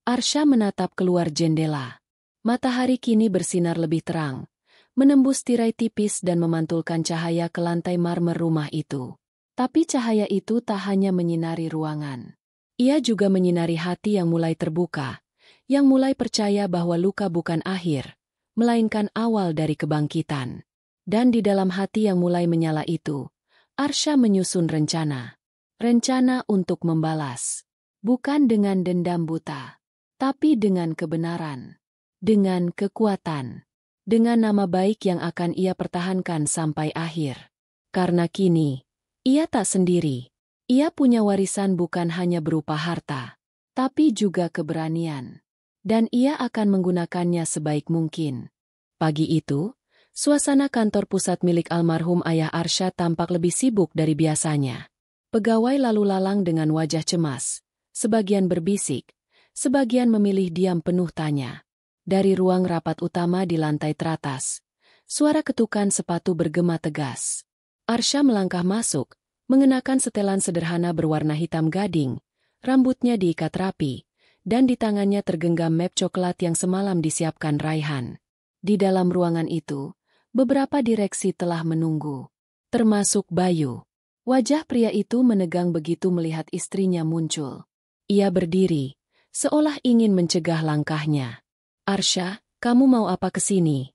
Arsha menatap keluar jendela. Matahari kini bersinar lebih terang, menembus tirai tipis dan memantulkan cahaya ke lantai marmer rumah itu. Tapi cahaya itu tak hanya menyinari ruangan. Ia juga menyinari hati yang mulai terbuka, yang mulai percaya bahwa luka bukan akhir, melainkan awal dari kebangkitan. Dan di dalam hati yang mulai menyala itu, Arsha menyusun rencana. Rencana untuk membalas. Bukan dengan dendam buta, tapi dengan kebenaran. Dengan kekuatan. Dengan nama baik yang akan ia pertahankan sampai akhir. Karena kini, ia tak sendiri. Ia punya warisan bukan hanya berupa harta, tapi juga keberanian. Dan ia akan menggunakannya sebaik mungkin. Pagi itu, suasana kantor pusat milik almarhum ayah Arsha tampak lebih sibuk dari biasanya. Pegawai lalu lalang dengan wajah cemas. Sebagian berbisik, sebagian memilih diam penuh tanya. Dari ruang rapat utama di lantai teratas, suara ketukan sepatu bergema tegas. Arsha melangkah masuk, mengenakan setelan sederhana berwarna hitam gading, rambutnya diikat rapi, dan di tangannya tergenggam map coklat yang semalam disiapkan Raihan. Di dalam ruangan itu, beberapa direksi telah menunggu, termasuk Bayu. Wajah pria itu menegang begitu melihat istrinya muncul. Ia berdiri, seolah ingin mencegah langkahnya. "Arsha, kamu mau apa ke sini?"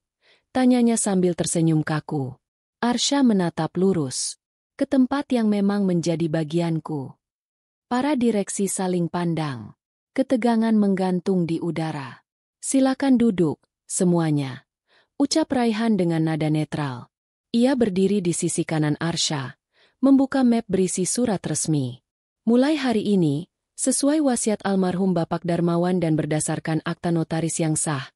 tanyanya sambil tersenyum kaku. Arsha menatap lurus ke tempat yang memang menjadi bagianku. Para direksi saling pandang. Ketegangan menggantung di udara. "Silakan duduk, semuanya," ucap Raihan dengan nada netral. Ia berdiri di sisi kanan Arsha, membuka map berisi surat resmi. "Mulai hari ini, sesuai wasiat almarhum Bapak Darmawan dan berdasarkan akta notaris yang sah,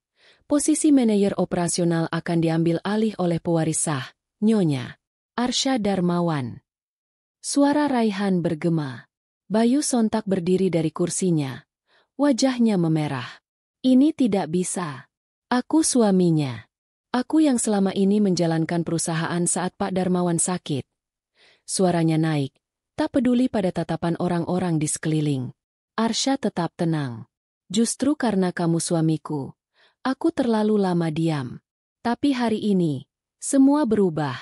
posisi manajer operasional akan diambil alih oleh pewaris sah, Nyonya Arsha Darmawan." Suara Raihan bergema. Bayu sontak berdiri dari kursinya. Wajahnya memerah. "Ini tidak bisa. Aku suaminya. Aku yang selama ini menjalankan perusahaan saat Pak Darmawan sakit." Suaranya naik, tak peduli pada tatapan orang-orang di sekeliling. Arsha tetap tenang. "Justru karena kamu suamiku, aku terlalu lama diam. Tapi hari ini, semua berubah."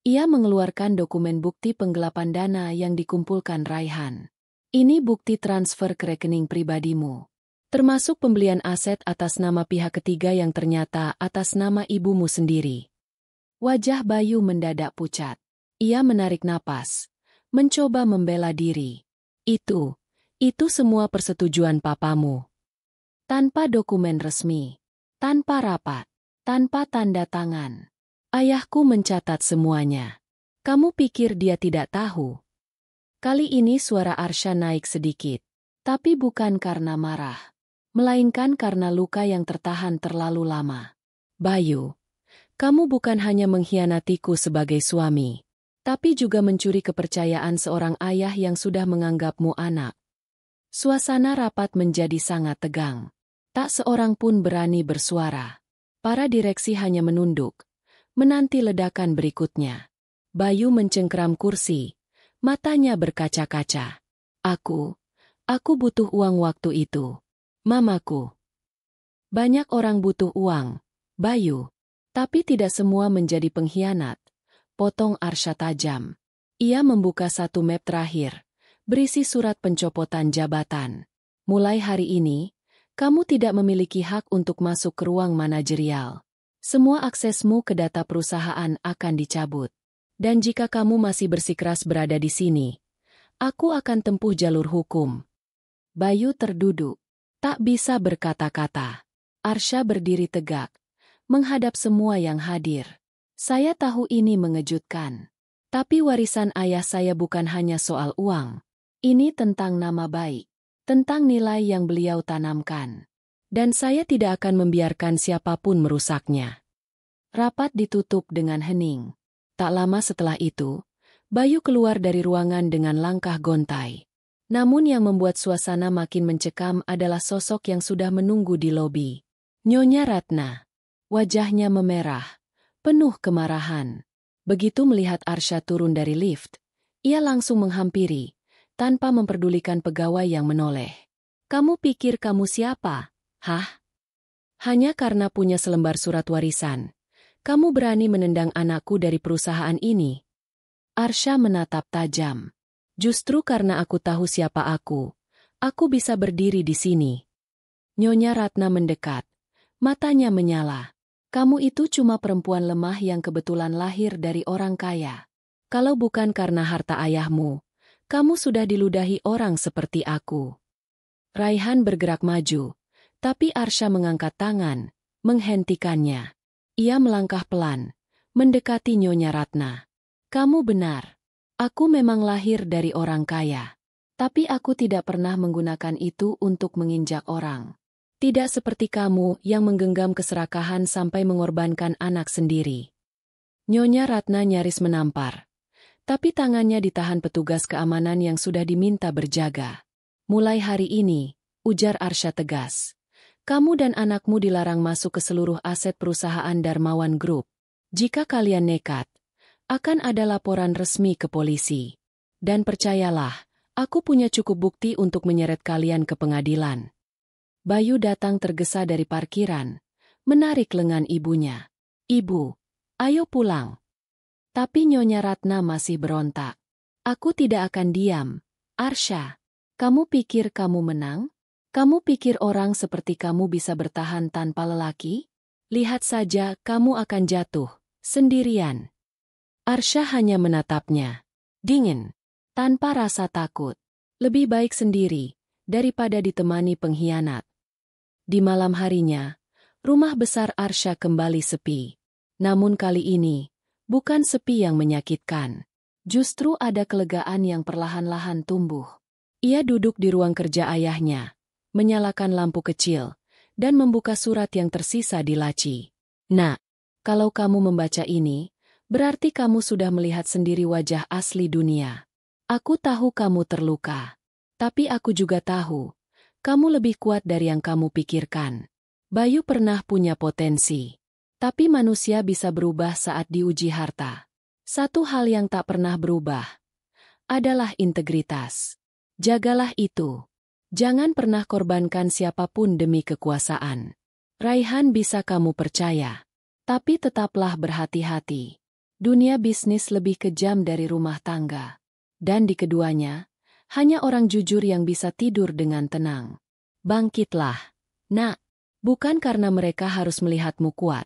Ia mengeluarkan dokumen bukti penggelapan dana yang dikumpulkan Raihan. "Ini bukti transfer ke rekening pribadimu, termasuk pembelian aset atas nama pihak ketiga yang ternyata atas nama ibumu sendiri." Wajah Bayu mendadak pucat. Ia menarik napas, mencoba membela diri. Itu semua persetujuan papamu. Tanpa dokumen resmi, tanpa rapat, tanpa tanda tangan. Ayahku mencatat semuanya. Kamu pikir dia tidak tahu?" Kali ini suara Arsha naik sedikit, tapi bukan karena marah, melainkan karena luka yang tertahan terlalu lama. "Bayu, kamu bukan hanya mengkhianatiku sebagai suami, tapi juga mencuri kepercayaan seorang ayah yang sudah menganggapmu anak." Suasana rapat menjadi sangat tegang. Tak seorang pun berani bersuara. Para direksi hanya menunduk, menanti ledakan berikutnya. Bayu mencengkeram kursi, matanya berkaca-kaca. Aku butuh uang waktu itu. Mamaku." "Banyak orang butuh uang, Bayu. Tapi tidak semua menjadi pengkhianat," potong Arsha tajam. Ia membuka satu map terakhir, berisi surat pencopotan jabatan. "Mulai hari ini, kamu tidak memiliki hak untuk masuk ke ruang manajerial. Semua aksesmu ke data perusahaan akan dicabut. Dan jika kamu masih bersikeras berada di sini, aku akan tempuh jalur hukum." Bayu terduduk, tak bisa berkata-kata. Arsha berdiri tegak, menghadap semua yang hadir. "Saya tahu ini mengejutkan. Tapi warisan ayah saya bukan hanya soal uang. Ini tentang nama baik, tentang nilai yang beliau tanamkan. Dan saya tidak akan membiarkan siapapun merusaknya." Rapat ditutup dengan hening. Tak lama setelah itu, Bayu keluar dari ruangan dengan langkah gontai. Namun yang membuat suasana makin mencekam adalah sosok yang sudah menunggu di lobi. Nyonya Ratna. Wajahnya memerah, penuh kemarahan. Begitu melihat Arsha turun dari lift, ia langsung menghampiri, tanpa memperdulikan pegawai yang menoleh. "Kamu pikir kamu siapa? Hah? Hanya karena punya selembar surat warisan, kamu berani menendang anakku dari perusahaan ini?" Arsha menatap tajam. "Justru karena aku tahu siapa aku bisa berdiri di sini." Nyonya Ratna mendekat, matanya menyala. "Kamu itu cuma perempuan lemah yang kebetulan lahir dari orang kaya. Kalau bukan karena harta ayahmu, kamu sudah diludahi orang seperti aku." Raihan bergerak maju, tapi Arsha mengangkat tangan, menghentikannya. Ia melangkah pelan, mendekati Nyonya Ratna. "Kamu benar. Aku memang lahir dari orang kaya. Tapi aku tidak pernah menggunakan itu untuk menginjak orang. Tidak seperti kamu yang menggenggam keserakahan sampai mengorbankan anak sendiri." Nyonya Ratna nyaris menampar, tapi tangannya ditahan petugas keamanan yang sudah diminta berjaga. "Mulai hari ini," ujar Arsha tegas, "kamu dan anakmu dilarang masuk ke seluruh aset perusahaan Darmawan Group. Jika kalian nekat, akan ada laporan resmi ke polisi. Dan percayalah, aku punya cukup bukti untuk menyeret kalian ke pengadilan." Bayu datang tergesa dari parkiran, menarik lengan ibunya. "Ibu, ayo pulang." Tapi Nyonya Ratna masih berontak. "Aku tidak akan diam. Arsha, kamu pikir kamu menang? Kamu pikir orang seperti kamu bisa bertahan tanpa lelaki? Lihat saja, kamu akan jatuh, sendirian." Arsha hanya menatapnya, dingin, tanpa rasa takut. Lebih baik sendiri, daripada ditemani pengkhianat. Di malam harinya, rumah besar Arsha kembali sepi. Namun kali ini, bukan sepi yang menyakitkan. Justru ada kelegaan yang perlahan-lahan tumbuh. Ia duduk di ruang kerja ayahnya, menyalakan lampu kecil, dan membuka surat yang tersisa di laci. "Nak, kalau kamu membaca ini, berarti kamu sudah melihat sendiri wajah asli dunia. Aku tahu kamu terluka. Tapi aku juga tahu, kamu lebih kuat dari yang kamu pikirkan. Bayu pernah punya potensi. Tapi manusia bisa berubah saat diuji harta. Satu hal yang tak pernah berubah adalah integritas. Jagalah itu. Jangan pernah korbankan siapapun demi kekuasaan. Raihan bisa kamu percaya. Tapi tetaplah berhati-hati. Dunia bisnis lebih kejam dari rumah tangga. Dan di keduanya, hanya orang jujur yang bisa tidur dengan tenang. Bangkitlah, nak. Bukan karena mereka harus melihatmu kuat.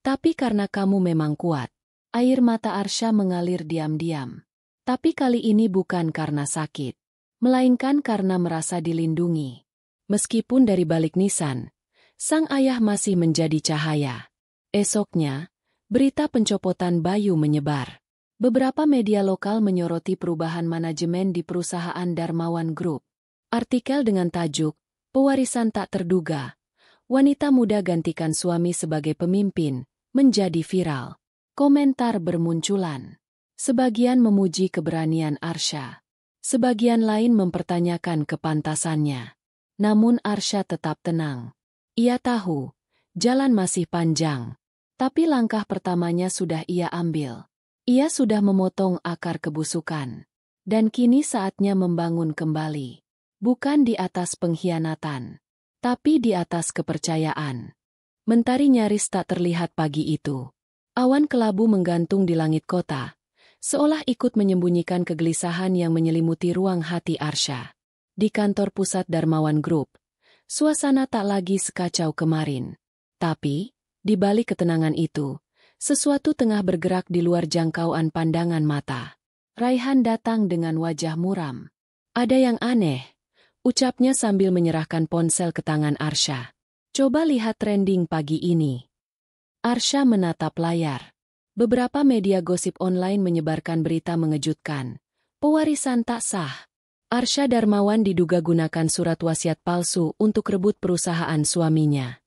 Tapi karena kamu memang kuat." Air mata Arsha mengalir diam-diam. Tapi kali ini bukan karena sakit. Melainkan karena merasa dilindungi. Meskipun dari balik nisan, sang ayah masih menjadi cahaya. Esoknya, berita pencopotan Bayu menyebar. Beberapa media lokal menyoroti perubahan manajemen di perusahaan Darmawan Group. Artikel dengan tajuk, "Pewarisan tak terduga. Wanita muda gantikan suami sebagai pemimpin," menjadi viral. Komentar bermunculan. Sebagian memuji keberanian Arsha. Sebagian lain mempertanyakan kepantasannya. Namun Arsha tetap tenang. Ia tahu, jalan masih panjang. Tapi langkah pertamanya sudah ia ambil. Ia sudah memotong akar kebusukan. Dan kini saatnya membangun kembali. Bukan di atas pengkhianatan, tapi di atas kepercayaan. Mentari nyaris tak terlihat pagi itu. Awan kelabu menggantung di langit kota, seolah ikut menyembunyikan kegelisahan yang menyelimuti ruang hati Arsha. Di kantor pusat Darmawan Group, suasana tak lagi sekacau kemarin. Tapi, di balik ketenangan itu, sesuatu tengah bergerak di luar jangkauan pandangan mata. Raihan datang dengan wajah muram. "Ada yang aneh," ucapnya sambil menyerahkan ponsel ke tangan Arsha. "Coba lihat trending pagi ini." Arsha menatap layar. Beberapa media gosip online menyebarkan berita mengejutkan. Pewarisan tak sah. Arsha Darmawan diduga gunakan surat wasiat palsu untuk rebut perusahaan suaminya.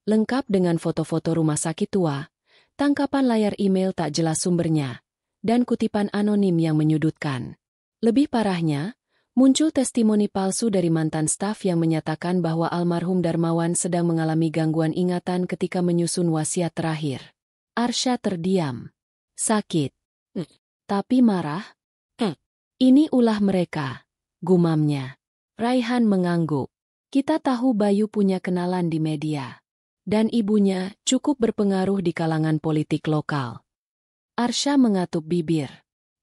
Lengkap dengan foto-foto rumah sakit tua, tangkapan layar email tak jelas sumbernya, dan kutipan anonim yang menyudutkan. Lebih parahnya, muncul testimoni palsu dari mantan staf yang menyatakan bahwa almarhum Darmawan sedang mengalami gangguan ingatan ketika menyusun wasiat terakhir. Arsha terdiam. Sakit. Tapi marah? Ini ulah mereka, gumamnya. Raihan mengangguk. Kita tahu Bayu punya kenalan di media. Dan ibunya cukup berpengaruh di kalangan politik lokal. Arsha mengatup bibir.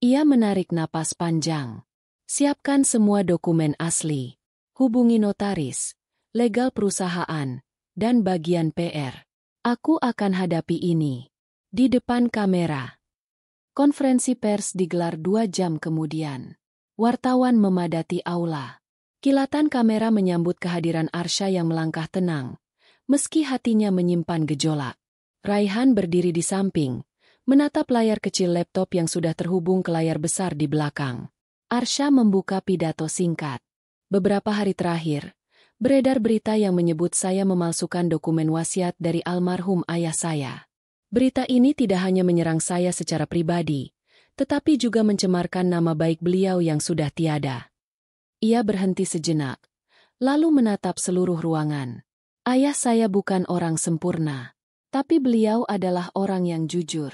Ia menarik napas panjang. Siapkan semua dokumen asli. Hubungi notaris, legal perusahaan, dan bagian PR. Aku akan hadapi ini. Di depan kamera. Konferensi pers digelar 2 jam kemudian. Wartawan memadati aula. Kilatan kamera menyambut kehadiran Arsha yang melangkah tenang. Meski hatinya menyimpan gejolak. Raihan berdiri di samping, menatap layar kecil laptop yang sudah terhubung ke layar besar di belakang. Arsha membuka pidato singkat. Beberapa hari terakhir, beredar berita yang menyebut saya memalsukan dokumen wasiat dari almarhum ayah saya. Berita ini tidak hanya menyerang saya secara pribadi, tetapi juga mencemarkan nama baik beliau yang sudah tiada. Ia berhenti sejenak, lalu menatap seluruh ruangan. Ayah saya bukan orang sempurna, tapi beliau adalah orang yang jujur.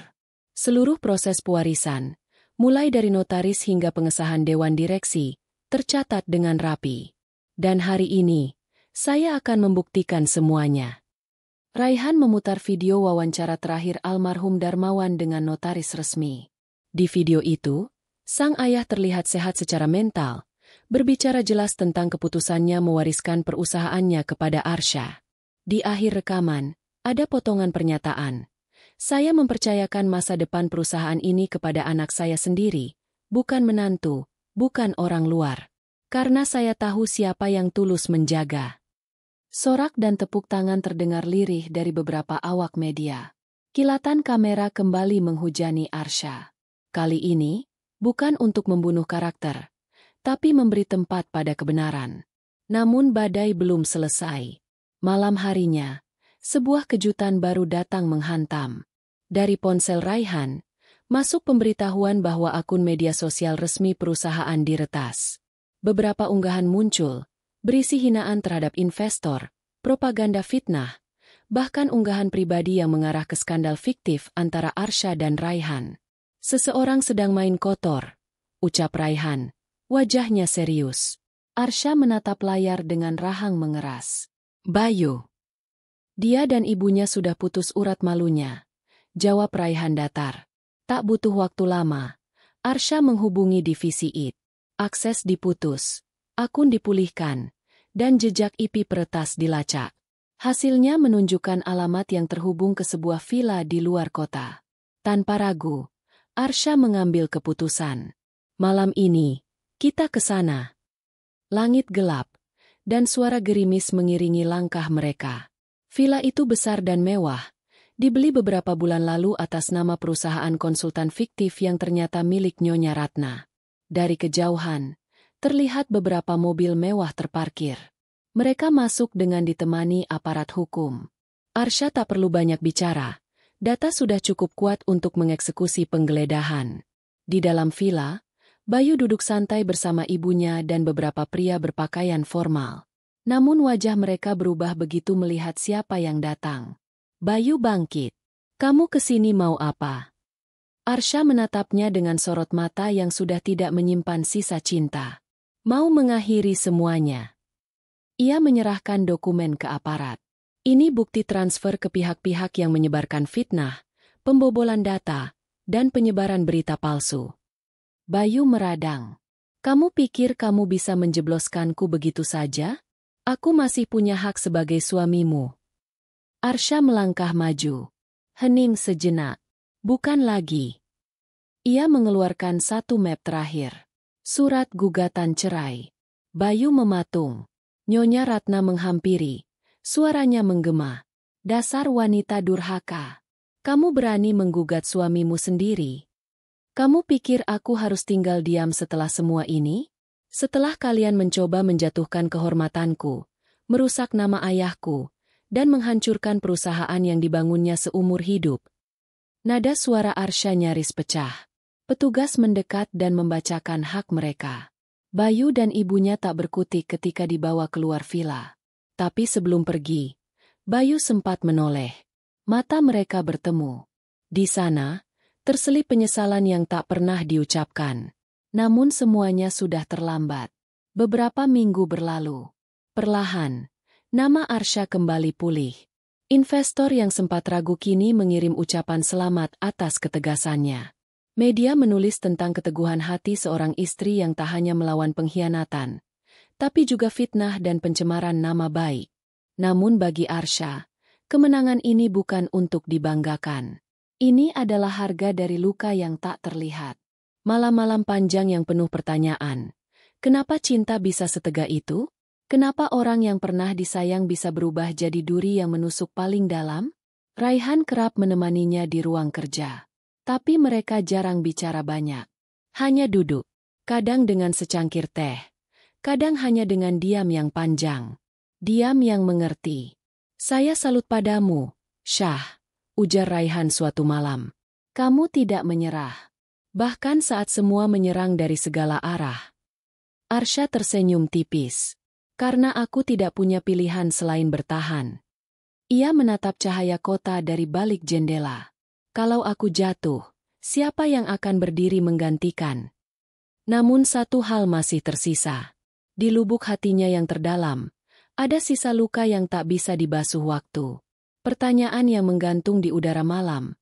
Seluruh proses pewarisan, mulai dari notaris hingga pengesahan dewan direksi, tercatat dengan rapi. Dan hari ini, Saya akan membuktikan semuanya. Raihan memutar video wawancara terakhir almarhum Darmawan dengan notaris resmi. Di video itu, sang ayah terlihat sehat secara mental, berbicara jelas tentang keputusannya mewariskan perusahaannya kepada Arsha. Di akhir rekaman, ada potongan pernyataan. Saya mempercayakan masa depan perusahaan ini kepada anak saya sendiri, bukan menantu, bukan orang luar. Karena saya tahu siapa yang tulus menjaga. Sorak dan tepuk tangan terdengar lirih dari beberapa awak media. Kilatan kamera kembali menghujani Arsha. Kali ini, bukan untuk membunuh karakter, tapi memberi tempat pada kebenaran. Namun badai belum selesai. Malam harinya, sebuah kejutan baru datang menghantam. Dari ponsel Raihan, masuk pemberitahuan bahwa akun media sosial resmi perusahaan diretas. Beberapa unggahan muncul, berisi hinaan terhadap investor, propaganda fitnah, bahkan unggahan pribadi yang mengarah ke skandal fiktif antara Arsha dan Raihan. Seseorang sedang main kotor, ucap Raihan, wajahnya serius. Arsha menatap layar dengan rahang mengeras. Bayu. Dia dan ibunya sudah putus urat malunya. Jawab Raihan datar. Tak butuh waktu lama. Arsha menghubungi divisi IT. Akses diputus. Akun dipulihkan. Dan jejak IP peretas dilacak. Hasilnya menunjukkan alamat yang terhubung ke sebuah villa di luar kota. Tanpa ragu, Arsha mengambil keputusan. Malam ini, kita ke sana. Langit gelap, dan suara gerimis mengiringi langkah mereka. Villa itu besar dan mewah. Dibeli beberapa bulan lalu atas nama perusahaan konsultan fiktif yang ternyata milik Nyonya Ratna. Dari kejauhan, terlihat beberapa mobil mewah terparkir. Mereka masuk dengan ditemani aparat hukum. Arsha tak perlu banyak bicara. Data sudah cukup kuat untuk mengeksekusi penggeledahan. Di dalam villa, Bayu duduk santai bersama ibunya dan beberapa pria berpakaian formal. Namun wajah mereka berubah begitu melihat siapa yang datang. Bayu bangkit. Kamu kesini mau apa? Arsha menatapnya dengan sorot mata yang sudah tidak menyimpan sisa cinta. Mau mengakhiri semuanya. Ia menyerahkan dokumen ke aparat. Ini bukti transfer ke pihak-pihak yang menyebarkan fitnah, pembobolan data, dan penyebaran berita palsu. Bayu meradang. Kamu pikir kamu bisa menjebloskanku begitu saja? Aku masih punya hak sebagai suamimu. Arsha melangkah maju. Hening sejenak. Bukan lagi. Ia mengeluarkan satu map terakhir. Surat gugatan cerai. Bayu mematung. Nyonya Ratna menghampiri. Suaranya menggema. Dasar wanita durhaka. Kamu berani menggugat suamimu sendiri. Kamu pikir aku harus tinggal diam setelah semua ini? Setelah kalian mencoba menjatuhkan kehormatanku, merusak nama ayahku, dan menghancurkan perusahaan yang dibangunnya seumur hidup. Nada suara Arsha nyaris pecah. Petugas mendekat dan membacakan hak mereka. Bayu dan ibunya tak berkutik ketika dibawa keluar villa. Tapi sebelum pergi, Bayu sempat menoleh. Mata mereka bertemu. Di sana, terselip penyesalan yang tak pernah diucapkan. Namun semuanya sudah terlambat. Beberapa minggu berlalu. Perlahan, nama Arsha kembali pulih. Investor yang sempat ragu kini mengirim ucapan selamat atas ketegasannya. Media menulis tentang keteguhan hati seorang istri yang tak hanya melawan pengkhianatan, tapi juga fitnah dan pencemaran nama baik. Namun bagi Arsha, kemenangan ini bukan untuk dibanggakan. Ini adalah harga dari luka yang tak terlihat. Malam-malam panjang yang penuh pertanyaan. Kenapa cinta bisa setega itu? Kenapa orang yang pernah disayang bisa berubah jadi duri yang menusuk paling dalam? Raihan kerap menemaninya di ruang kerja. Tapi mereka jarang bicara banyak. Hanya duduk. Kadang dengan secangkir teh. Kadang hanya dengan diam yang panjang. Diam yang mengerti. Saya salut padamu, Syah, ujar Raihan suatu malam. Kamu tidak menyerah. Bahkan saat semua menyerang dari segala arah. Arsha tersenyum tipis. Karena aku tidak punya pilihan selain bertahan. Ia menatap cahaya kota dari balik jendela. Kalau aku jatuh, siapa yang akan berdiri menggantikan? Namun satu hal masih tersisa. Di lubuk hatinya yang terdalam, Ada sisa luka yang tak bisa dibasuh waktu. Pertanyaan yang menggantung di udara malam,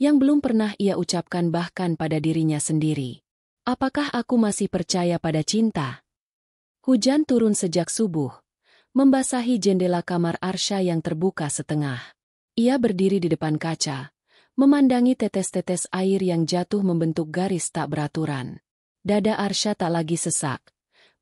yang belum pernah ia ucapkan bahkan pada dirinya sendiri. Apakah aku masih percaya pada cinta? Hujan turun sejak subuh, membasahi jendela kamar Arsha yang terbuka setengah. Ia berdiri di depan kaca, memandangi tetes-tetes air yang jatuh membentuk garis tak beraturan. Dada Arsha tak lagi sesak,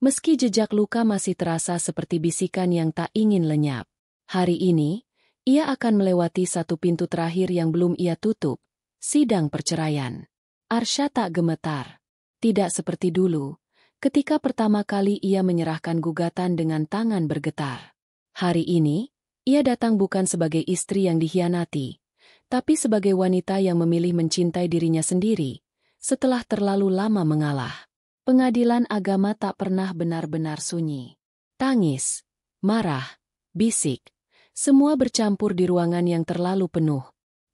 meski jejak luka masih terasa seperti bisikan yang tak ingin lenyap. Hari ini, ia akan melewati satu pintu terakhir yang belum ia tutup, sidang perceraian. Arsha tak gemetar. Tidak seperti dulu, ketika pertama kali ia menyerahkan gugatan dengan tangan bergetar. Hari ini, ia datang bukan sebagai istri yang dikhianati, tapi sebagai wanita yang memilih mencintai dirinya sendiri, setelah terlalu lama mengalah. Pengadilan agama tak pernah benar-benar sunyi. Tangis, marah, bisik, semua bercampur di ruangan yang terlalu penuh.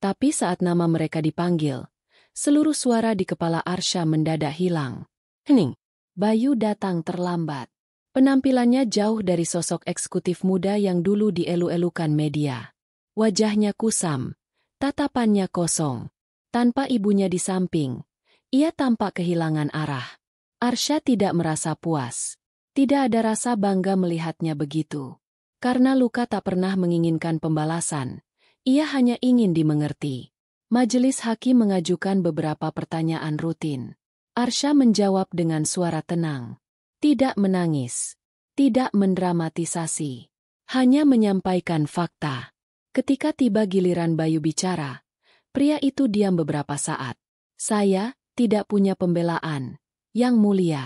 Tapi saat nama mereka dipanggil, seluruh suara di kepala Arsha mendadak hilang. Hening. Bayu datang terlambat. Penampilannya jauh dari sosok eksekutif muda yang dulu dielu-elukan media. Wajahnya kusam, tatapannya kosong. Tanpa ibunya di samping, ia tampak kehilangan arah. Arsha tidak merasa puas. Tidak ada rasa bangga melihatnya begitu. Karena luka tak pernah menginginkan pembalasan, ia hanya ingin dimengerti. Majelis hakim mengajukan beberapa pertanyaan rutin. Arsha menjawab dengan suara tenang. Tidak menangis. Tidak mendramatisasi. Hanya menyampaikan fakta. Ketika tiba giliran Bayu bicara, pria itu diam beberapa saat. Saya tidak punya pembelaan, Yang Mulia.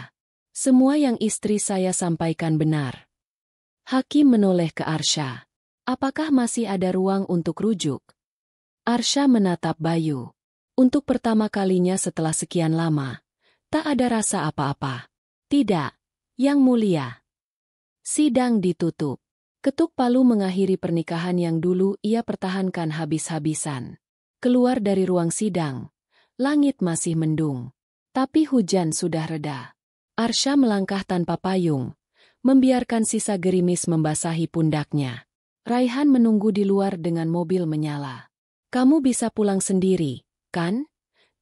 Semua yang istri saya sampaikan benar. Hakim menoleh ke Arsha. Apakah masih ada ruang untuk rujuk? Arsha menatap Bayu. Untuk pertama kalinya setelah sekian lama, tak ada rasa apa-apa. Tidak, Yang Mulia. Sidang ditutup. Ketuk palu mengakhiri pernikahan yang dulu ia pertahankan habis-habisan. Keluar dari ruang sidang, langit masih mendung. Tapi hujan sudah reda. Arsha melangkah tanpa payung, membiarkan sisa gerimis membasahi pundaknya. Raihan menunggu di luar dengan mobil menyala. Kamu bisa pulang sendiri, kan?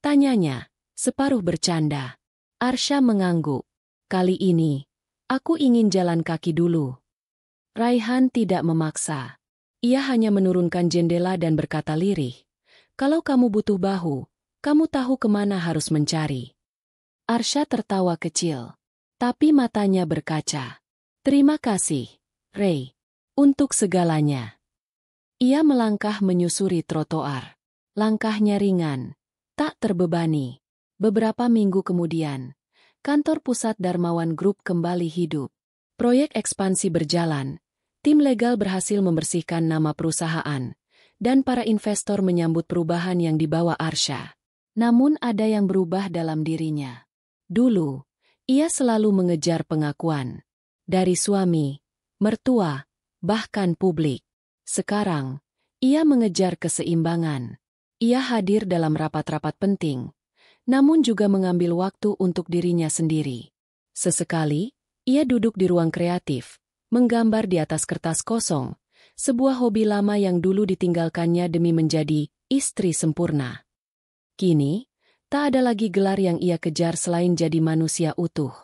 Tanyanya, separuh bercanda. Arsha mengangguk. Kali ini, aku ingin jalan kaki dulu. Raihan tidak memaksa. Ia hanya menurunkan jendela dan berkata lirih. Kalau kamu butuh bahu, kamu tahu kemana harus mencari. Arsha tertawa kecil. Tapi matanya berkaca. Terima kasih, Ray. Untuk segalanya. Ia melangkah menyusuri trotoar. Langkahnya ringan, tak terbebani. Beberapa minggu kemudian, kantor pusat Darmawan Group kembali hidup. Proyek ekspansi berjalan, tim legal berhasil membersihkan nama perusahaan, dan para investor menyambut perubahan yang dibawa Arsha. Namun ada yang berubah dalam dirinya. Dulu, ia selalu mengejar pengakuan. Dari suami, mertua, bahkan publik. Sekarang, ia mengejar keseimbangan. Ia hadir dalam rapat-rapat penting, namun juga mengambil waktu untuk dirinya sendiri. Sesekali, ia duduk di ruang kreatif, menggambar di atas kertas kosong, sebuah hobi lama yang dulu ditinggalkannya demi menjadi istri sempurna. Kini, tak ada lagi gelar yang ia kejar selain jadi manusia utuh.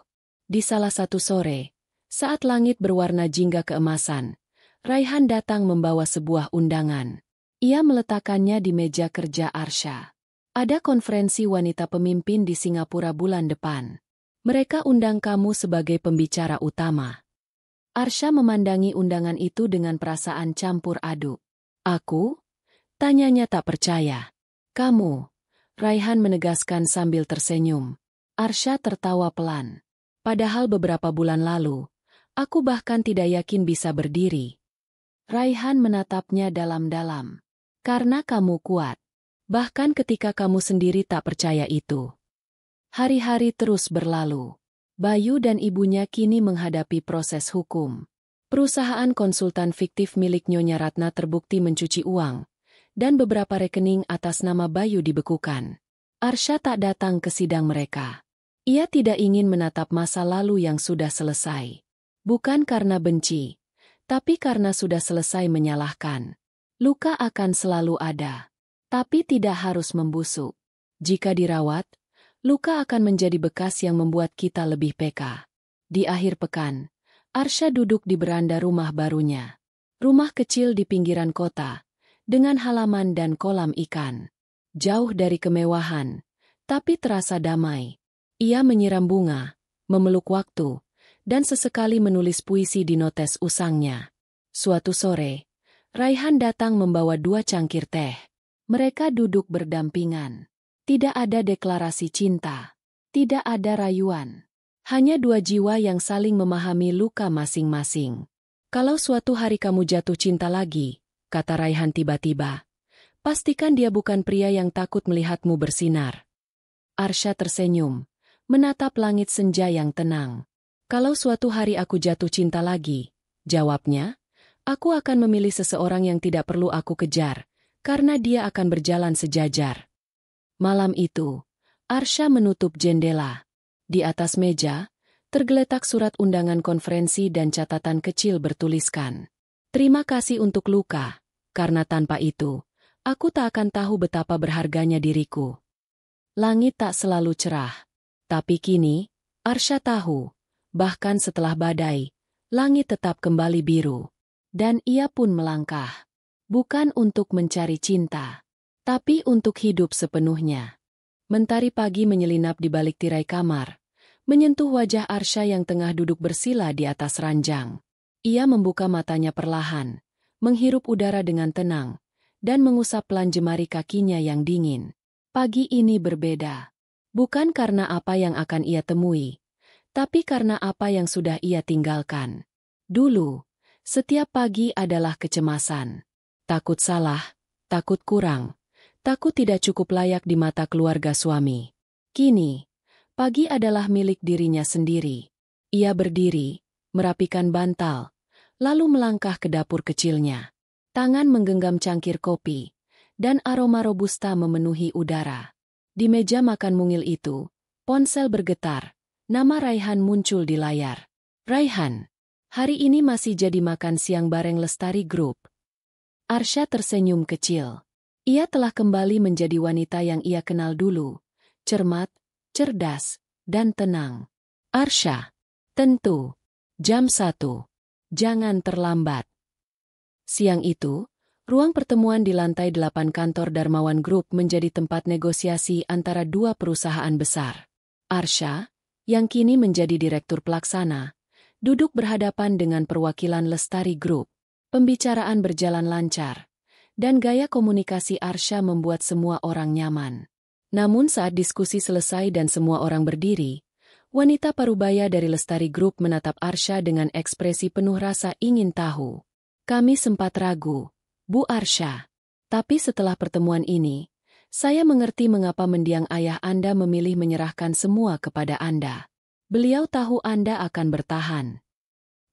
Di salah satu sore, saat langit berwarna jingga keemasan, Raihan datang membawa sebuah undangan. Ia meletakkannya di meja kerja Arsha. Ada konferensi wanita pemimpin di Singapura bulan depan. Mereka undang kamu sebagai pembicara utama. Arsha memandangi undangan itu dengan perasaan campur aduk. Aku? Tanyanya tak percaya. Kamu? Raihan menegaskan sambil tersenyum. Arsha tertawa pelan. Padahal beberapa bulan lalu, aku bahkan tidak yakin bisa berdiri. Raihan menatapnya dalam-dalam. Karena kamu kuat. Bahkan ketika kamu sendiri tak percaya itu. Hari-hari terus berlalu. Bayu dan ibunya kini menghadapi proses hukum. Perusahaan konsultan fiktif milik Nyonya Ratna terbukti mencuci uang, dan beberapa rekening atas nama Bayu dibekukan. Arsha tak datang ke sidang mereka. Ia tidak ingin menatap masa lalu yang sudah selesai. Bukan karena benci, Tapi karena sudah selesai menyalahkan, luka akan selalu ada. Tapi tidak harus membusuk. Jika dirawat, luka akan menjadi bekas yang membuat kita lebih peka. Di akhir pekan, Arsha duduk di beranda rumah barunya. Rumah kecil di pinggiran kota, dengan halaman dan kolam ikan. Jauh dari kemewahan, tapi terasa damai. Ia menyiram bunga, memeluk waktu, dan sesekali menulis puisi di notes usangnya. Suatu sore, Raihan datang membawa 2 cangkir teh. Mereka duduk berdampingan. Tidak ada deklarasi cinta. Tidak ada rayuan. Hanya 2 jiwa yang saling memahami luka masing-masing. Kalau suatu hari kamu jatuh cinta lagi, kata Raihan tiba-tiba, pastikan dia bukan pria yang takut melihatmu bersinar. Arsha tersenyum, menatap langit senja yang tenang. Kalau suatu hari aku jatuh cinta lagi, jawabnya, aku akan memilih seseorang yang tidak perlu aku kejar, karena dia akan berjalan sejajar. Malam itu, Arsha menutup jendela. Di atas meja, tergeletak surat undangan konferensi dan catatan kecil bertuliskan, "Terima kasih untuk luka, karena tanpa itu, aku tak akan tahu betapa berharganya diriku." Langit tak selalu cerah, tapi kini, Arsha tahu, bahkan setelah badai, langit tetap kembali biru. Dan ia pun melangkah, bukan untuk mencari cinta, tapi untuk hidup sepenuhnya. Mentari pagi menyelinap di balik tirai kamar, menyentuh wajah Arsha yang tengah duduk bersila di atas ranjang. Ia membuka matanya perlahan, menghirup udara dengan tenang, dan mengusap pelan jemari kakinya yang dingin. Pagi ini berbeda, bukan karena apa yang akan ia temui, tapi karena apa yang sudah ia tinggalkan. Dulu, setiap pagi adalah kecemasan. Takut salah, takut kurang, takut tidak cukup layak di mata keluarga suami. Kini, pagi adalah milik dirinya sendiri. Ia berdiri, merapikan bantal, lalu melangkah ke dapur kecilnya. Tangan menggenggam cangkir kopi, dan aroma robusta memenuhi udara. Di meja makan mungil itu, ponsel bergetar. Nama Raihan muncul di layar. "Raihan, hari ini masih jadi makan siang bareng Lestari Group." Arsha tersenyum kecil. Ia telah kembali menjadi wanita yang ia kenal dulu. Cermat, cerdas, dan tenang. "Arsha, tentu. Jam 1. Jangan terlambat." Siang itu, ruang pertemuan di lantai 8 kantor Darmawan Group menjadi tempat negosiasi antara 2 perusahaan besar. Arsha, yang kini menjadi direktur pelaksana, duduk berhadapan dengan perwakilan Lestari Group. Pembicaraan berjalan lancar, dan gaya komunikasi Arsha membuat semua orang nyaman. Namun saat diskusi selesai dan semua orang berdiri, wanita parubaya dari Lestari Group menatap Arsha dengan ekspresi penuh rasa ingin tahu. "Kami sempat ragu, Bu Arsha. Tapi setelah pertemuan ini, saya mengerti mengapa mendiang ayah Anda memilih menyerahkan semua kepada Anda. Beliau tahu Anda akan bertahan."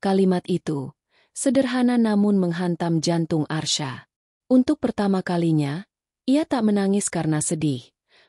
Kalimat itu, sederhana namun menghantam jantung Arsha. Untuk pertama kalinya, ia tak menangis karena sedih,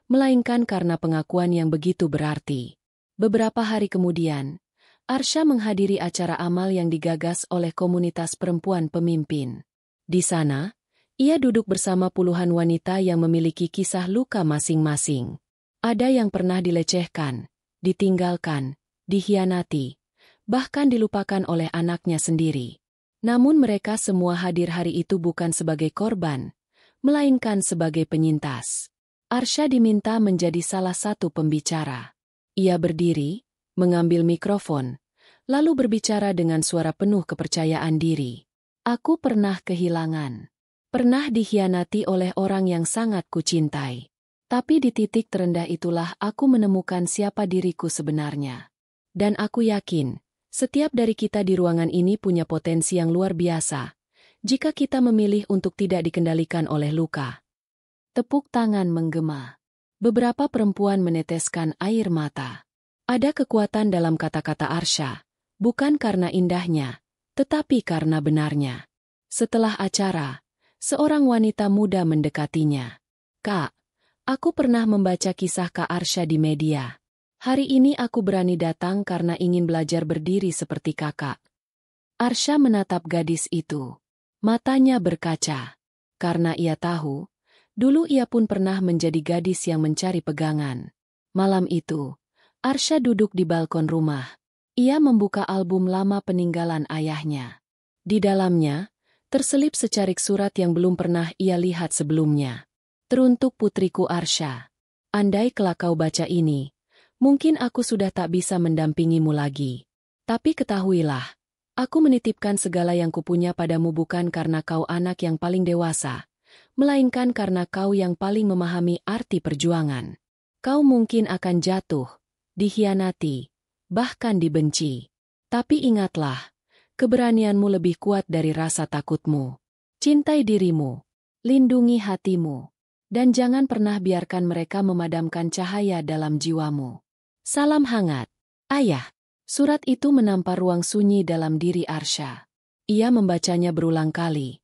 melainkan karena pengakuan yang begitu berarti. Beberapa hari kemudian, Arsha menghadiri acara amal yang digagas oleh komunitas perempuan pemimpin. Di sana, ia duduk bersama puluhan wanita yang memiliki kisah luka masing-masing. Ada yang pernah dilecehkan, ditinggalkan, dikhianati, bahkan dilupakan oleh anaknya sendiri. Namun mereka semua hadir hari itu bukan sebagai korban, melainkan sebagai penyintas. Arsha diminta menjadi salah satu pembicara. Ia berdiri, mengambil mikrofon, lalu berbicara dengan suara penuh kepercayaan diri. "Aku pernah kehilangan. Pernah dikhianati oleh orang yang sangat kucintai. Tapi di titik terendah itulah aku menemukan siapa diriku sebenarnya. Dan aku yakin, setiap dari kita di ruangan ini punya potensi yang luar biasa, jika kita memilih untuk tidak dikendalikan oleh luka." Tepuk tangan menggema. Beberapa perempuan meneteskan air mata. Ada kekuatan dalam kata-kata Arsha, bukan karena indahnya, tetapi karena benarnya. Setelah acara, seorang wanita muda mendekatinya. "Kak, aku pernah membaca kisah Kak Arsha di media. Hari ini aku berani datang karena ingin belajar berdiri seperti kakak." Arsha menatap gadis itu. Matanya berkaca. Karena ia tahu, dulu ia pun pernah menjadi gadis yang mencari pegangan. Malam itu, Arsha duduk di balkon rumah. Ia membuka album lama peninggalan ayahnya. Di dalamnya, terselip secarik surat yang belum pernah ia lihat sebelumnya. Teruntuk putriku Arsha. Andai kelak kau baca ini, mungkin aku sudah tak bisa mendampingimu lagi. Tapi ketahuilah, aku menitipkan segala yang kupunya padamu bukan karena kau anak yang paling dewasa, melainkan karena kau yang paling memahami arti perjuangan. Kau mungkin akan jatuh, dikhianati, bahkan dibenci. Tapi ingatlah, keberanianmu lebih kuat dari rasa takutmu. Cintai dirimu, lindungi hatimu, dan jangan pernah biarkan mereka memadamkan cahaya dalam jiwamu. Salam hangat, Ayah. Surat itu menampar ruang sunyi dalam diri Arsha. Ia membacanya berulang kali,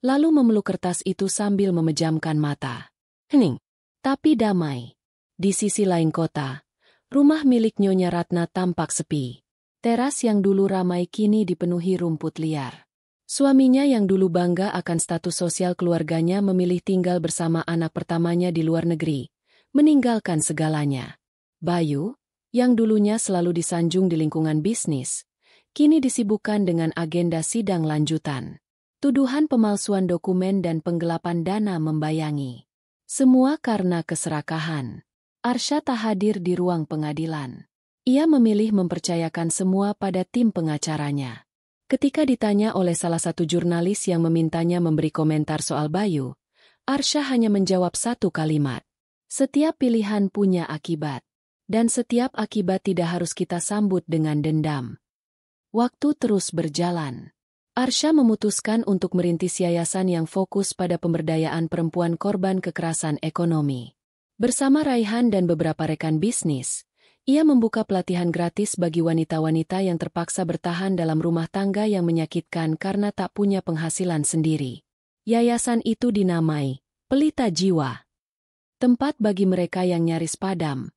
lalu memeluk kertas itu sambil memejamkan mata. Hening, tapi damai. Di sisi lain kota, rumah milik Nyonya Ratna tampak sepi. Teras yang dulu ramai kini dipenuhi rumput liar. Suaminya yang dulu bangga akan status sosial keluarganya memilih tinggal bersama anak pertamanya di luar negeri, meninggalkan segalanya. Bayu, yang dulunya selalu disanjung di lingkungan bisnis, kini disibukkan dengan agenda sidang lanjutan. Tuduhan pemalsuan dokumen dan penggelapan dana membayangi. Semua karena keserakahan. Arsha tak hadir di ruang pengadilan. Ia memilih mempercayakan semua pada tim pengacaranya. Ketika ditanya oleh salah satu jurnalis yang memintanya memberi komentar soal Bayu, Arsha hanya menjawab satu kalimat. Setiap pilihan punya akibat. Dan setiap akibat tidak harus kita sambut dengan dendam. Waktu terus berjalan. Arsha memutuskan untuk merintis yayasan yang fokus pada pemberdayaan perempuan korban kekerasan ekonomi. Bersama Raihan dan beberapa rekan bisnis, ia membuka pelatihan gratis bagi wanita-wanita yang terpaksa bertahan dalam rumah tangga yang menyakitkan karena tak punya penghasilan sendiri. Yayasan itu dinamai Pelita Jiwa. Tempat bagi mereka yang nyaris padam,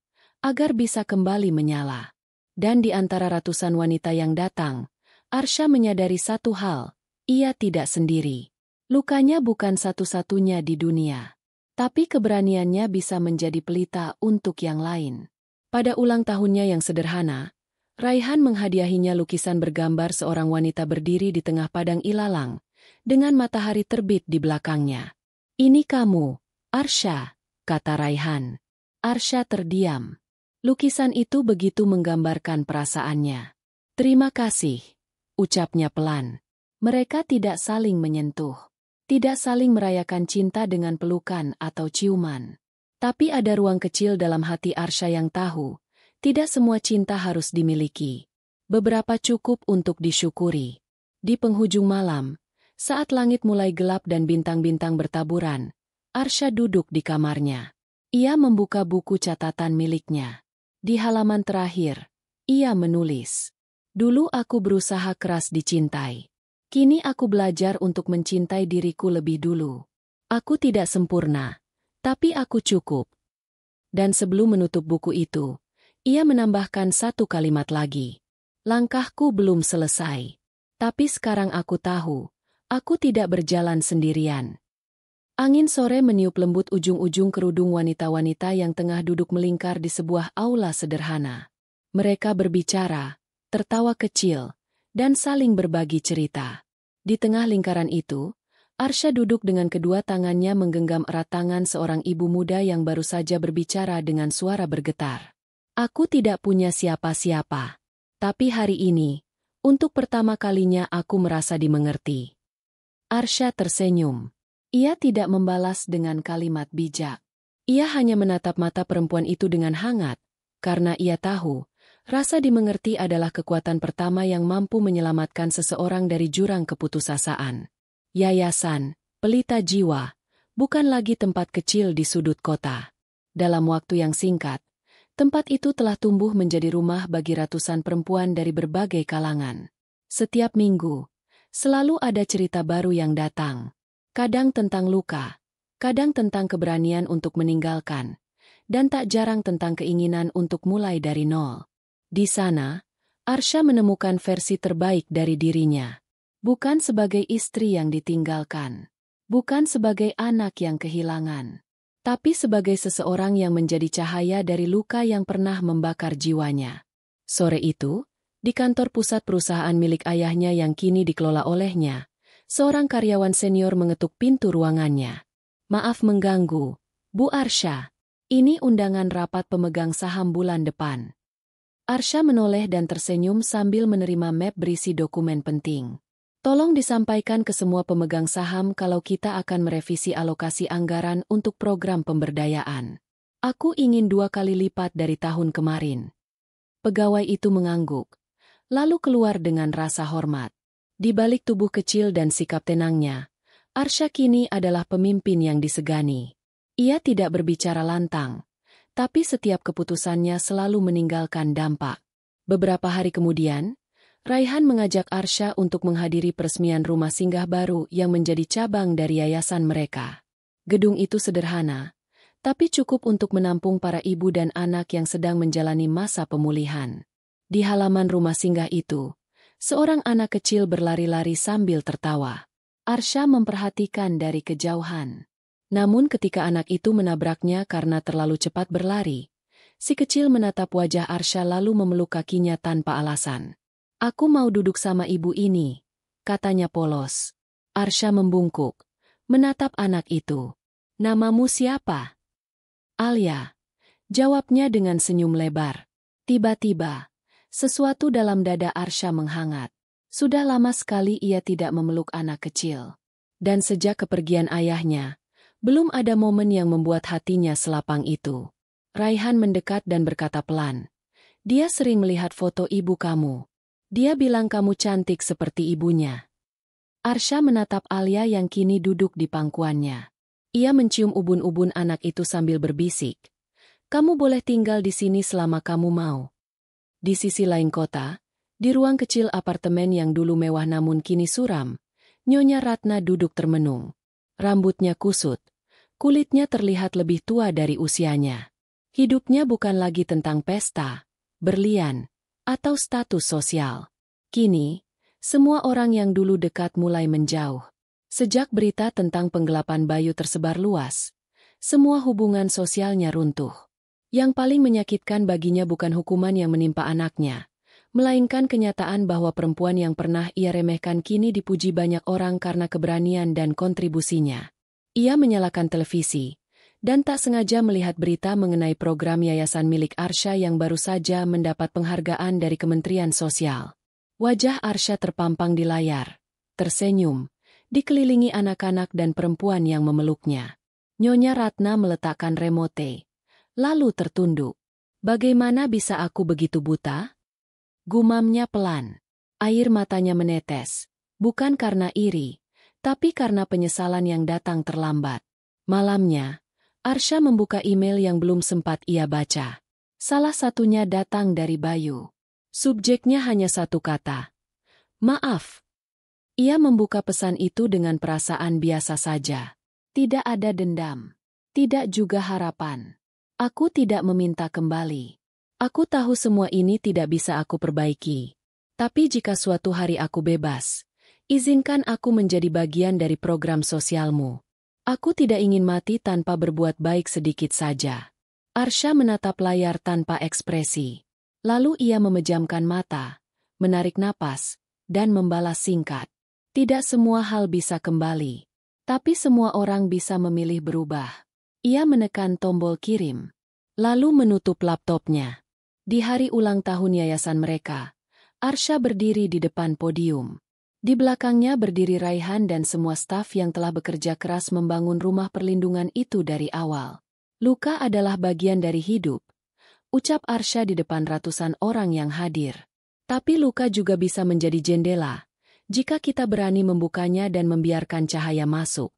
agar bisa kembali menyala. Dan di antara ratusan wanita yang datang, Arsha menyadari satu hal, ia tidak sendiri. Lukanya bukan satu-satunya di dunia. Tapi keberaniannya bisa menjadi pelita untuk yang lain. Pada ulang tahunnya yang sederhana, Raihan menghadiahinya lukisan bergambar seorang wanita berdiri di tengah padang ilalang, dengan matahari terbit di belakangnya. Ini kamu, Arsha, kata Raihan. Arsha terdiam. Lukisan itu begitu menggambarkan perasaannya. Terima kasih, ucapnya pelan. Mereka tidak saling menyentuh. Tidak saling merayakan cinta dengan pelukan atau ciuman. Tapi ada ruang kecil dalam hati Arsha yang tahu, tidak semua cinta harus dimiliki. Beberapa cukup untuk disyukuri. Di penghujung malam, saat langit mulai gelap dan bintang-bintang bertaburan, Arsha duduk di kamarnya. Ia membuka buku catatan miliknya. Di halaman terakhir, ia menulis, "Dulu aku berusaha keras dicintai. Kini aku belajar untuk mencintai diriku lebih dulu. Aku tidak sempurna, tapi aku cukup." Dan sebelum menutup buku itu, ia menambahkan satu kalimat lagi. "Langkahku belum selesai. Tapi sekarang aku tahu, aku tidak berjalan sendirian." Angin sore meniup lembut ujung-ujung kerudung wanita-wanita yang tengah duduk melingkar di sebuah aula sederhana. Mereka berbicara, tertawa kecil, dan saling berbagi cerita. Di tengah lingkaran itu, Arsha duduk dengan kedua tangannya menggenggam erat tangan seorang ibu muda yang baru saja berbicara dengan suara bergetar. "Aku tidak punya siapa-siapa. Tapi hari ini, untuk pertama kalinya aku merasa dimengerti." Arsha tersenyum. Ia tidak membalas dengan kalimat bijak. Ia hanya menatap mata perempuan itu dengan hangat, karena ia tahu, rasa dimengerti adalah kekuatan pertama yang mampu menyelamatkan seseorang dari jurang keputusasaan. Yayasan Pelita Jiwa bukan lagi tempat kecil di sudut kota. Dalam waktu yang singkat, tempat itu telah tumbuh menjadi rumah bagi ratusan perempuan dari berbagai kalangan. Setiap minggu, selalu ada cerita baru yang datang. Kadang tentang luka, kadang tentang keberanian untuk meninggalkan, dan tak jarang tentang keinginan untuk mulai dari nol. Di sana, Arsya menemukan versi terbaik dari dirinya. Bukan sebagai istri yang ditinggalkan. Bukan sebagai anak yang kehilangan. Tapi sebagai seseorang yang menjadi cahaya dari luka yang pernah membakar jiwanya. Sore itu, di kantor pusat perusahaan milik ayahnya yang kini dikelola olehnya, seorang karyawan senior mengetuk pintu ruangannya. "Maaf mengganggu, Bu Arsya. Ini undangan rapat pemegang saham bulan depan." Arsya menoleh dan tersenyum sambil menerima map berisi dokumen penting. "Tolong disampaikan ke semua pemegang saham kalau kita akan merevisi alokasi anggaran untuk program pemberdayaan. Aku ingin 2 kali lipat dari tahun kemarin." Pegawai itu mengangguk, lalu keluar dengan rasa hormat. Di balik tubuh kecil dan sikap tenangnya, Arsya kini adalah pemimpin yang disegani. Ia tidak berbicara lantang, tapi setiap keputusannya selalu meninggalkan dampak. Beberapa hari kemudian, Raihan mengajak Arsya untuk menghadiri peresmian rumah singgah baru yang menjadi cabang dari yayasan mereka. Gedung itu sederhana, tapi cukup untuk menampung para ibu dan anak yang sedang menjalani masa pemulihan. Di halaman rumah singgah itu, seorang anak kecil berlari-lari sambil tertawa. Arsya memperhatikan dari kejauhan. Namun ketika anak itu menabraknya karena terlalu cepat berlari, si kecil menatap wajah Arsya lalu memeluk kakinya tanpa alasan. "Aku mau duduk sama ibu ini," katanya polos. Arsya membungkuk, menatap anak itu. "Namamu siapa?" "Alia," jawabnya dengan senyum lebar. Tiba-tiba, sesuatu dalam dada Arsya menghangat. Sudah lama sekali ia tidak memeluk anak kecil. Dan sejak kepergian ayahnya, belum ada momen yang membuat hatinya selapang itu. Raihan mendekat dan berkata pelan, "Dia sering melihat foto ibu kamu. Dia bilang kamu cantik seperti ibunya." Arsya menatap Alia yang kini duduk di pangkuannya. Ia mencium ubun-ubun anak itu sambil berbisik, "Kamu boleh tinggal di sini selama kamu mau." Di sisi lain kota, di ruang kecil apartemen yang dulu mewah namun kini suram, Nyonya Ratna duduk termenung. Rambutnya kusut, kulitnya terlihat lebih tua dari usianya. Hidupnya bukan lagi tentang pesta, berlian, atau status sosial. Kini, semua orang yang dulu dekat mulai menjauh. Sejak berita tentang penggelapan Bayu tersebar luas, semua hubungan sosialnya runtuh. Yang paling menyakitkan baginya bukan hukuman yang menimpa anaknya, melainkan kenyataan bahwa perempuan yang pernah ia remehkan kini dipuji banyak orang karena keberanian dan kontribusinya. Ia menyalakan televisi, dan tak sengaja melihat berita mengenai program yayasan milik Arsya yang baru saja mendapat penghargaan dari Kementerian Sosial. Wajah Arsya terpampang di layar, tersenyum, dikelilingi anak-anak dan perempuan yang memeluknya. Nyonya Ratna meletakkan remote, lalu tertunduk. "Bagaimana bisa aku begitu buta?" gumamnya pelan. Air matanya menetes, bukan karena iri, tapi karena penyesalan yang datang terlambat. Malamnya, Arsya membuka email yang belum sempat ia baca. Salah satunya datang dari Bayu. Subjeknya hanya satu kata, "Maaf." Ia membuka pesan itu dengan perasaan biasa saja. Tidak ada dendam. Tidak juga harapan. "Aku tidak meminta kembali. Aku tahu semua ini tidak bisa aku perbaiki. Tapi jika suatu hari aku bebas, izinkan aku menjadi bagian dari program sosialmu. Aku tidak ingin mati tanpa berbuat baik sedikit saja." Arsya menatap layar tanpa ekspresi. Lalu ia memejamkan mata, menarik napas, dan membalas singkat. Tidak semua hal bisa kembali. Tapi semua orang bisa memilih berubah. Ia menekan tombol kirim, lalu menutup laptopnya. Di hari ulang tahun yayasan mereka, Arsya berdiri di depan podium. Di belakangnya berdiri Raihan dan semua staf yang telah bekerja keras membangun rumah perlindungan itu dari awal. "Luka adalah bagian dari hidup," ucap Arsya di depan ratusan orang yang hadir. "Tapi luka juga bisa menjadi jendela, jika kita berani membukanya dan membiarkan cahaya masuk."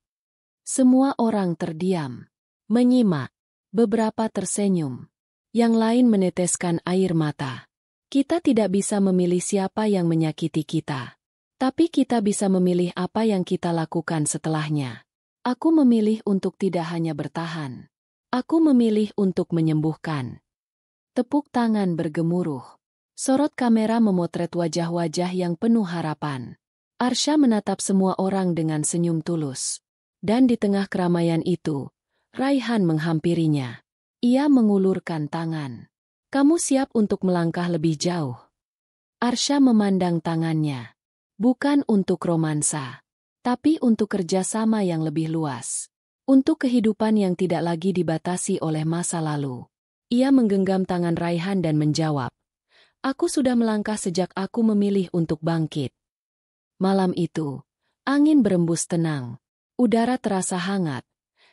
Semua orang terdiam, menyimak. Beberapa tersenyum. Yang lain meneteskan air mata. Kita tidak bisa memilih siapa yang menyakiti kita. Tapi kita bisa memilih apa yang kita lakukan setelahnya. Aku memilih untuk tidak hanya bertahan. Aku memilih untuk menyembuhkan. Tepuk tangan bergemuruh. Sorot kamera memotret wajah-wajah yang penuh harapan. Arsha menatap semua orang dengan senyum tulus. Dan di tengah keramaian itu, Raihan menghampirinya. Ia mengulurkan tangan. "Kamu siap untuk melangkah lebih jauh?" Arsha memandang tangannya. Bukan untuk romansa, tapi untuk kerjasama yang lebih luas. Untuk kehidupan yang tidak lagi dibatasi oleh masa lalu. Ia menggenggam tangan Raihan dan menjawab, "Aku sudah melangkah sejak aku memilih untuk bangkit." Malam itu, angin berembus tenang. Udara terasa hangat,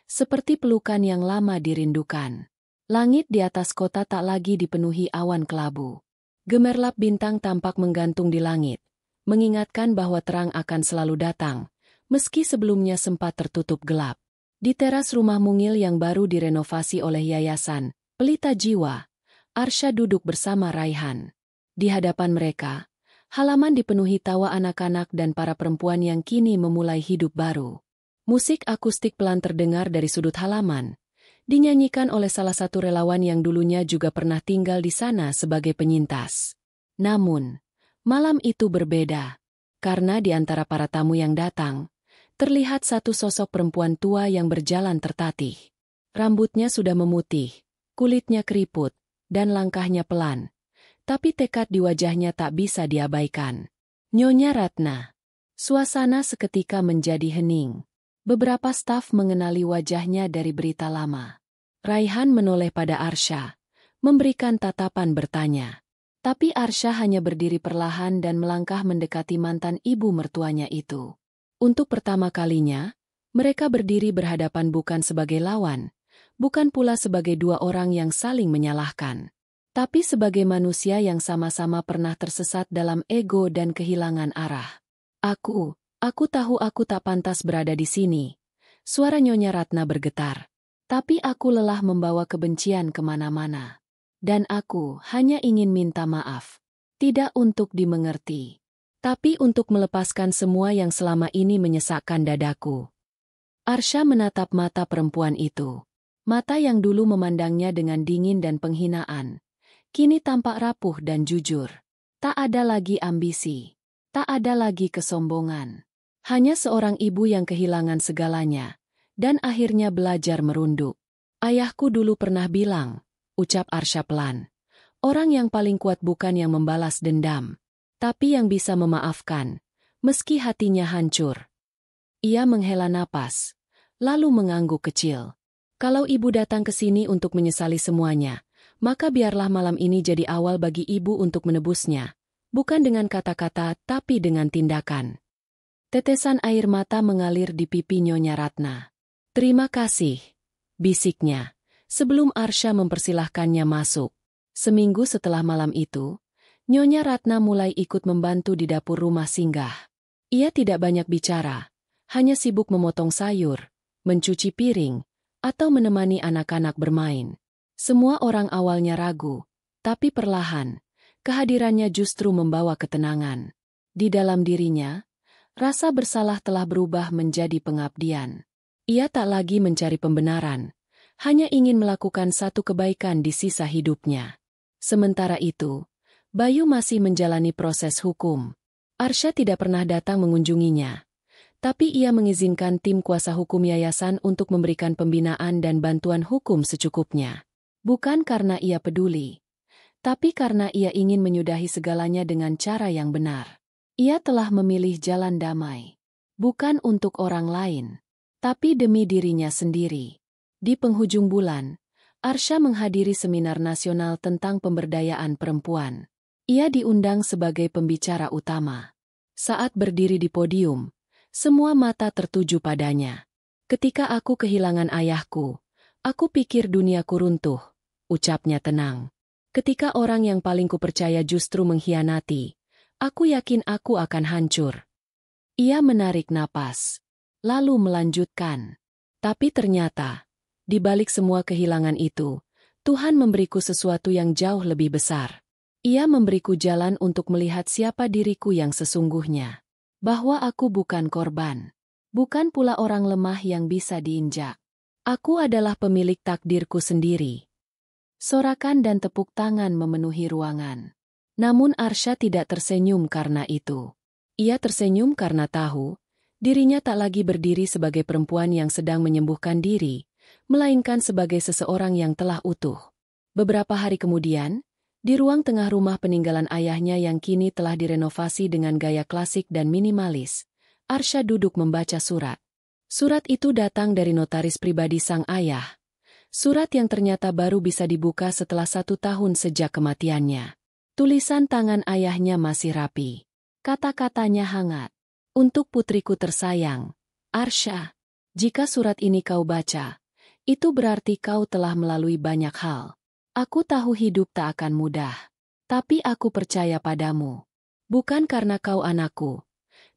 seperti pelukan yang lama dirindukan. Langit di atas kota tak lagi dipenuhi awan kelabu. Gemerlap bintang tampak menggantung di langit, mengingatkan bahwa terang akan selalu datang, meski sebelumnya sempat tertutup gelap. Di teras rumah mungil yang baru direnovasi oleh Yayasan Pelita Jiwa, Arsha duduk bersama Raihan. Di hadapan mereka, halaman dipenuhi tawa anak-anak dan para perempuan yang kini memulai hidup baru. Musik akustik pelan terdengar dari sudut halaman, dinyanyikan oleh salah satu relawan yang dulunya juga pernah tinggal di sana sebagai penyintas. Namun, malam itu berbeda, karena di antara para tamu yang datang, terlihat satu sosok perempuan tua yang berjalan tertatih. Rambutnya sudah memutih, kulitnya keriput, dan langkahnya pelan. Tapi tekad di wajahnya tak bisa diabaikan. Nyonya Ratna. Suasana seketika menjadi hening. Beberapa staf mengenali wajahnya dari berita lama. Raihan menoleh pada Arsha, memberikan tatapan bertanya. Tapi Arsha hanya berdiri perlahan dan melangkah mendekati mantan ibu mertuanya itu. Untuk pertama kalinya, mereka berdiri berhadapan bukan sebagai lawan, bukan pula sebagai dua orang yang saling menyalahkan, tapi sebagai manusia yang sama-sama pernah tersesat dalam ego dan kehilangan arah. Aku tahu aku tak pantas berada di sini." Suara Nyonya Ratna bergetar. "Tapi aku lelah membawa kebencian kemana-mana. Dan aku hanya ingin minta maaf. Tidak untuk dimengerti, tapi untuk melepaskan semua yang selama ini menyesakkan dadaku." Arsha menatap mata perempuan itu. Mata yang dulu memandangnya dengan dingin dan penghinaan, kini tampak rapuh dan jujur. Tak ada lagi ambisi. Tak ada lagi kesombongan. Hanya seorang ibu yang kehilangan segalanya, dan akhirnya belajar merunduk. "Ayahku dulu pernah bilang," ucap Arsha pelan, "orang yang paling kuat bukan yang membalas dendam, tapi yang bisa memaafkan, meski hatinya hancur." Ia menghela napas, lalu mengangguk kecil. "Kalau ibu datang ke sini untuk menyesali semuanya, maka biarlah malam ini jadi awal bagi ibu untuk menebusnya, bukan dengan kata-kata tapi dengan tindakan." Tetesan air mata mengalir di pipi Nyonya Ratna. "Terima kasih," bisiknya, sebelum Arsha mempersilahkannya masuk. Seminggu setelah malam itu, Nyonya Ratna mulai ikut membantu di dapur rumah singgah. Ia tidak banyak bicara, hanya sibuk memotong sayur, mencuci piring, atau menemani anak-anak bermain. Semua orang awalnya ragu, tapi perlahan, kehadirannya justru membawa ketenangan. Di dalam dirinya, rasa bersalah telah berubah menjadi pengabdian. Ia tak lagi mencari pembenaran, hanya ingin melakukan satu kebaikan di sisa hidupnya. Sementara itu, Bayu masih menjalani proses hukum. Arsha tidak pernah datang mengunjunginya, tapi ia mengizinkan tim kuasa hukum yayasan untuk memberikan pembinaan dan bantuan hukum secukupnya. Bukan karena ia peduli, tapi karena ia ingin menyudahi segalanya dengan cara yang benar. Ia telah memilih jalan damai, bukan untuk orang lain, tapi demi dirinya sendiri. Di penghujung bulan, Arsha menghadiri seminar nasional tentang pemberdayaan perempuan. Ia diundang sebagai pembicara utama. Saat berdiri di podium, semua mata tertuju padanya. "Ketika aku kehilangan ayahku, aku pikir duniaku runtuh," ucapnya tenang. "Ketika orang yang paling kupercaya justru mengkhianati, aku yakin aku akan hancur." Ia menarik napas, lalu melanjutkan. "Tapi ternyata, di balik semua kehilangan itu, Tuhan memberiku sesuatu yang jauh lebih besar. Ia memberiku jalan untuk melihat siapa diriku yang sesungguhnya. Bahwa aku bukan korban. Bukan pula orang lemah yang bisa diinjak. Aku adalah pemilik takdirku sendiri." Sorakan dan tepuk tangan memenuhi ruangan. Namun Arsha tidak tersenyum karena itu. Ia tersenyum karena tahu, dirinya tak lagi berdiri sebagai perempuan yang sedang menyembuhkan diri, melainkan sebagai seseorang yang telah utuh. Beberapa hari kemudian, di ruang tengah rumah peninggalan ayahnya yang kini telah direnovasi dengan gaya klasik dan minimalis, Arsha duduk membaca surat. Surat itu datang dari notaris pribadi sang ayah. Surat yang ternyata baru bisa dibuka setelah 1 tahun sejak kematiannya. Tulisan tangan ayahnya masih rapi. Kata-katanya hangat. Untuk putriku tersayang, Arsha, jika surat ini kau baca, itu berarti kau telah melalui banyak hal. Aku tahu hidup tak akan mudah. Tapi aku percaya padamu. Bukan karena kau anakku,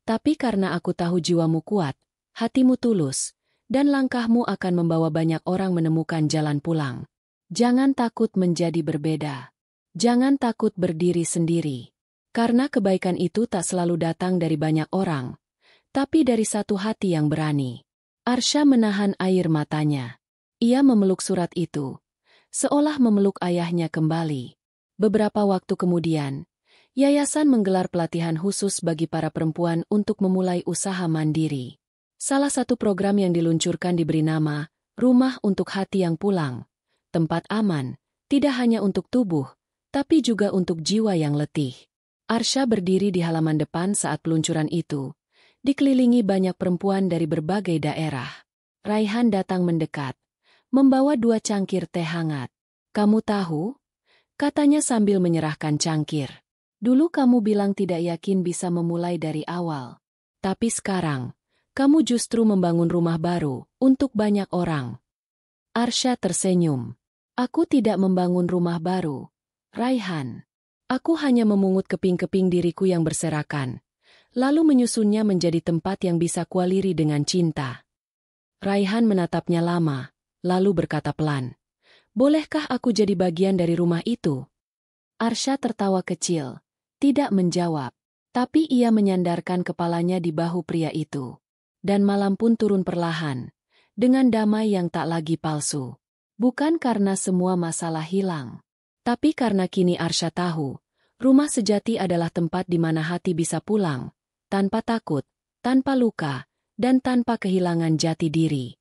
tapi karena aku tahu jiwamu kuat, hatimu tulus, dan langkahmu akan membawa banyak orang menemukan jalan pulang. Jangan takut menjadi berbeda. Jangan takut berdiri sendiri. Karena kebaikan itu tak selalu datang dari banyak orang, tapi dari satu hati yang berani. Arsha menahan air matanya. Ia memeluk surat itu, seolah memeluk ayahnya kembali. Beberapa waktu kemudian, yayasan menggelar pelatihan khusus bagi para perempuan untuk memulai usaha mandiri. Salah satu program yang diluncurkan diberi nama Rumah untuk Hati yang Pulang, tempat aman, tidak hanya untuk tubuh, tapi juga untuk jiwa yang letih. Arsha berdiri di halaman depan saat peluncuran itu, dikelilingi banyak perempuan dari berbagai daerah. Raihan datang mendekat, membawa 2 cangkir teh hangat. Kamu tahu? Katanya sambil menyerahkan cangkir. Dulu kamu bilang tidak yakin bisa memulai dari awal. Tapi sekarang, kamu justru membangun rumah baru untuk banyak orang. Arsha tersenyum. Aku tidak membangun rumah baru, Raihan. Aku hanya memungut keping-keping diriku yang berserakan, lalu menyusunnya menjadi tempat yang bisa kualiri dengan cinta. Raihan menatapnya lama, lalu berkata pelan, "Bolehkah aku jadi bagian dari rumah itu?" Arsha tertawa kecil, tidak menjawab, tapi ia menyandarkan kepalanya di bahu pria itu. Dan malam pun turun perlahan, dengan damai yang tak lagi palsu. Bukan karena semua masalah hilang, tapi karena kini Arsha tahu, rumah sejati adalah tempat di mana hati bisa pulang, tanpa takut, tanpa luka, dan tanpa kehilangan jati diri.